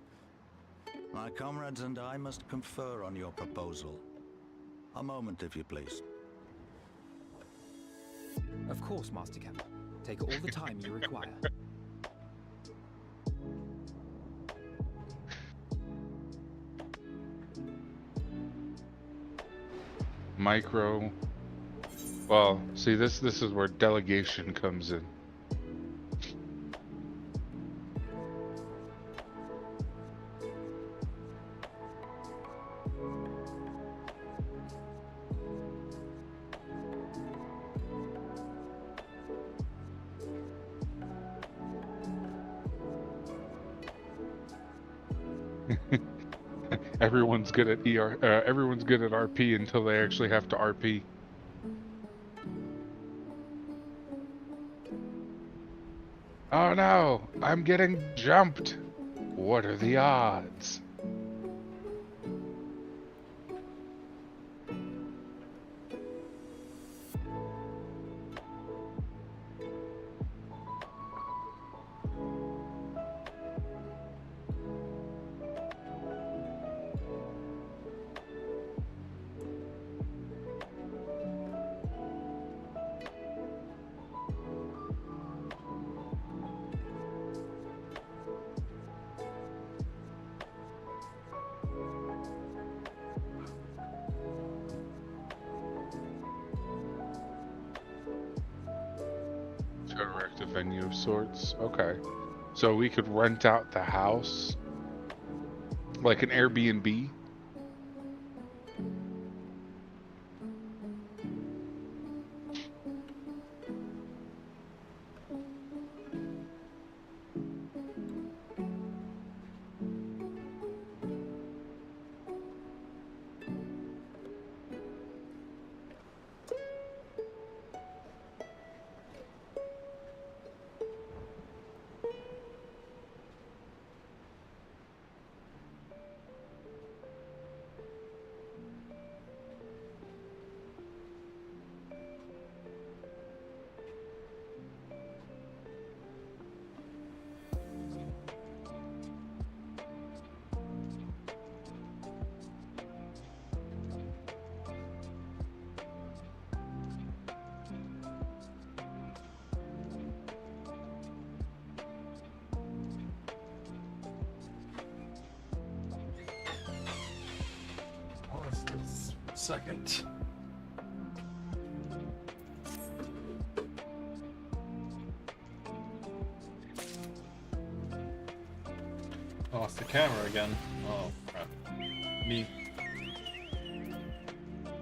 My comrades and I must confer on your proposal. A moment, if you please. Of course, Master Kemper. Take all the time you require. Micro. Well, see, this is where delegation comes in. Everyone's good at everyone's good at RP until they actually have to RP. Oh no, I'm getting jumped. What are the odds? Correct, a venue of sorts. Okay. So we could rent out the house like an Airbnb. second. Oh, it's the camera again. Oh, crap. Me.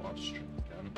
Watch stream again.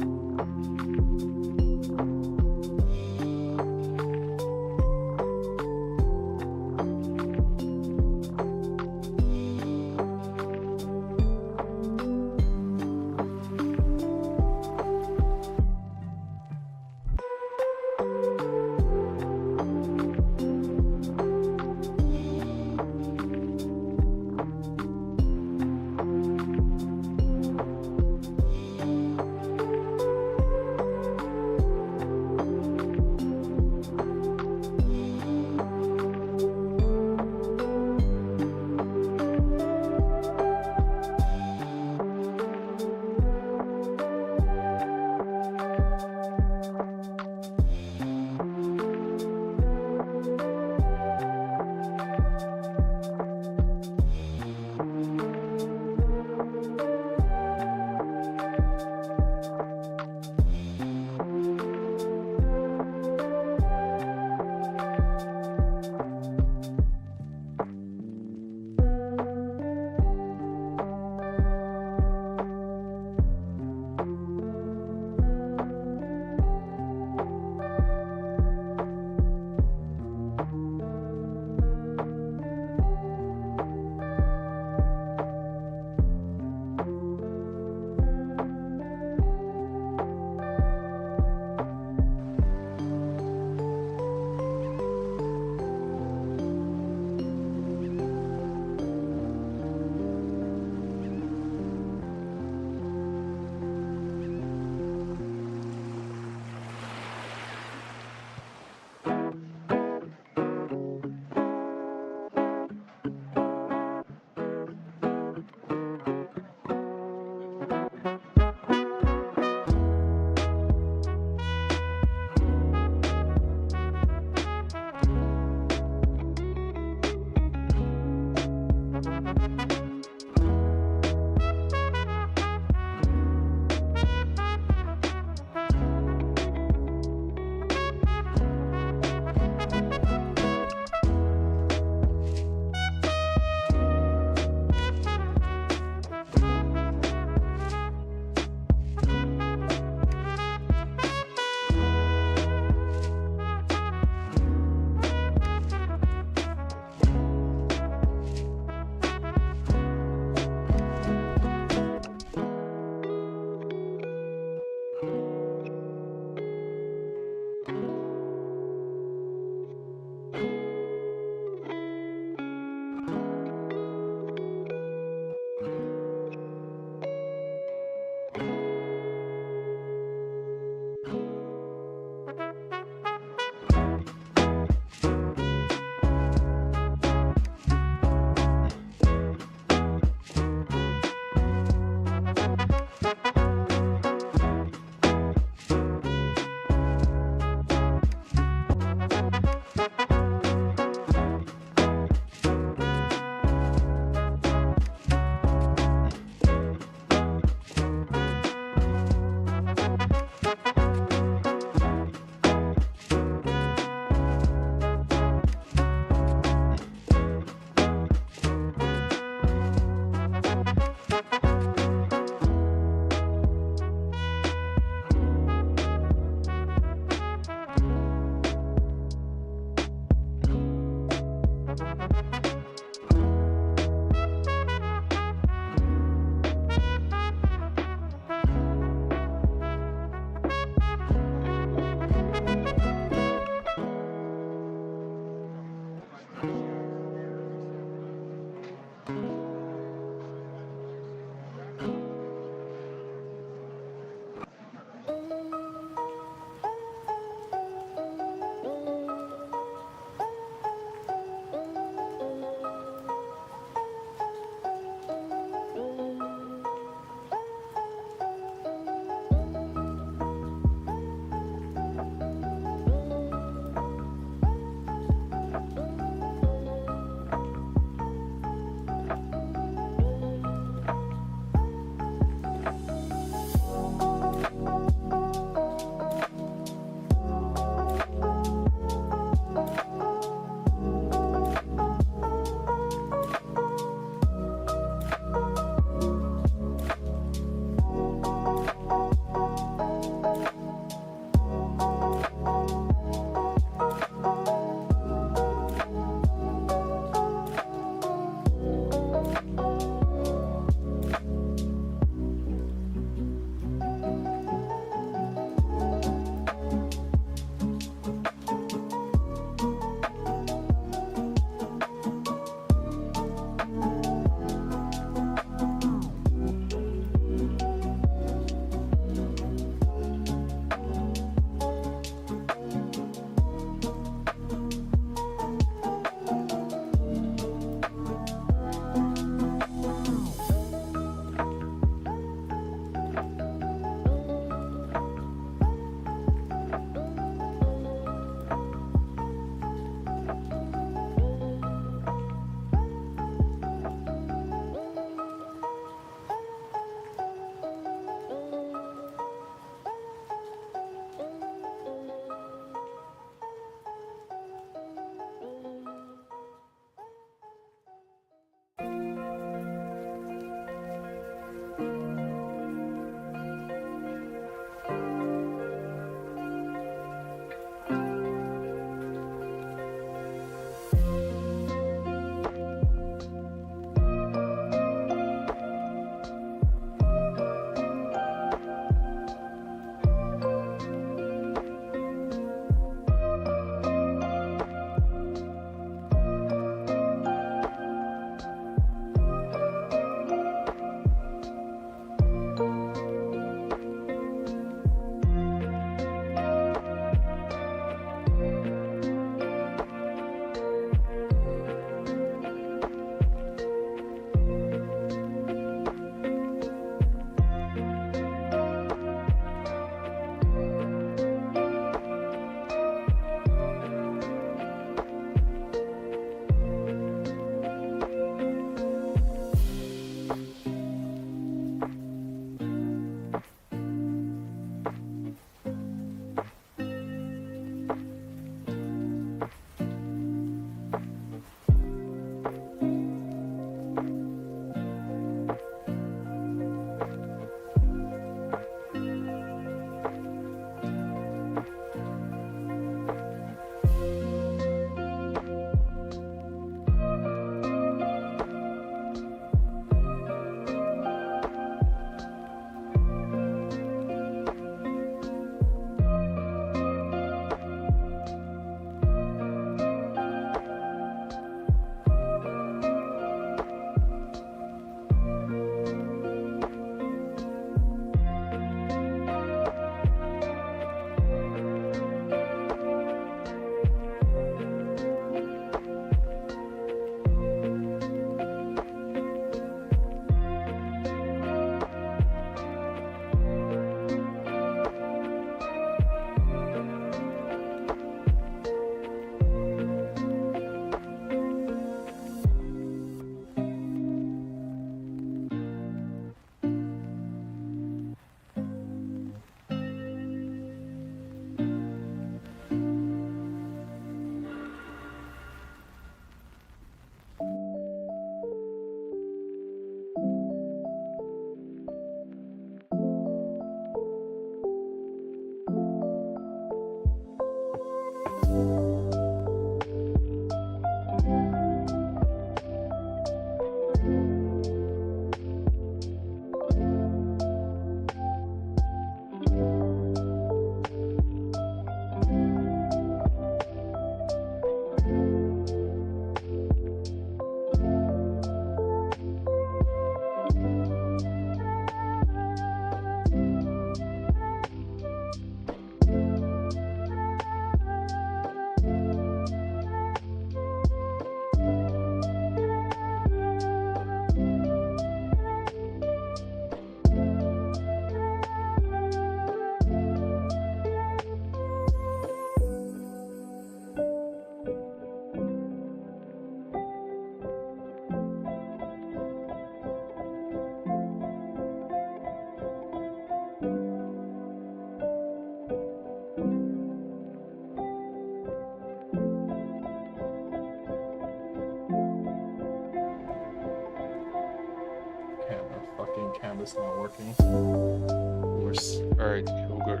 it's not working. Of course. Alright, yogurt.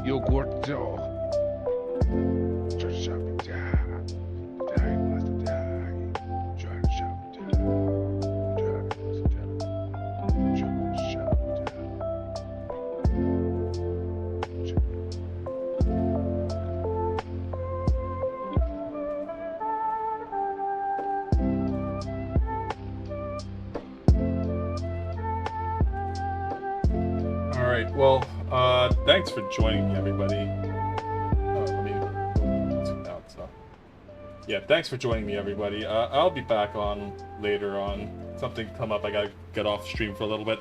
Yogurt. Alright, well, thanks for joining me, everybody. Let me zoom out, so. Yeah, thanks for joining me, everybody. I'll be back on later on. Something come up, I gotta get off stream for a little bit.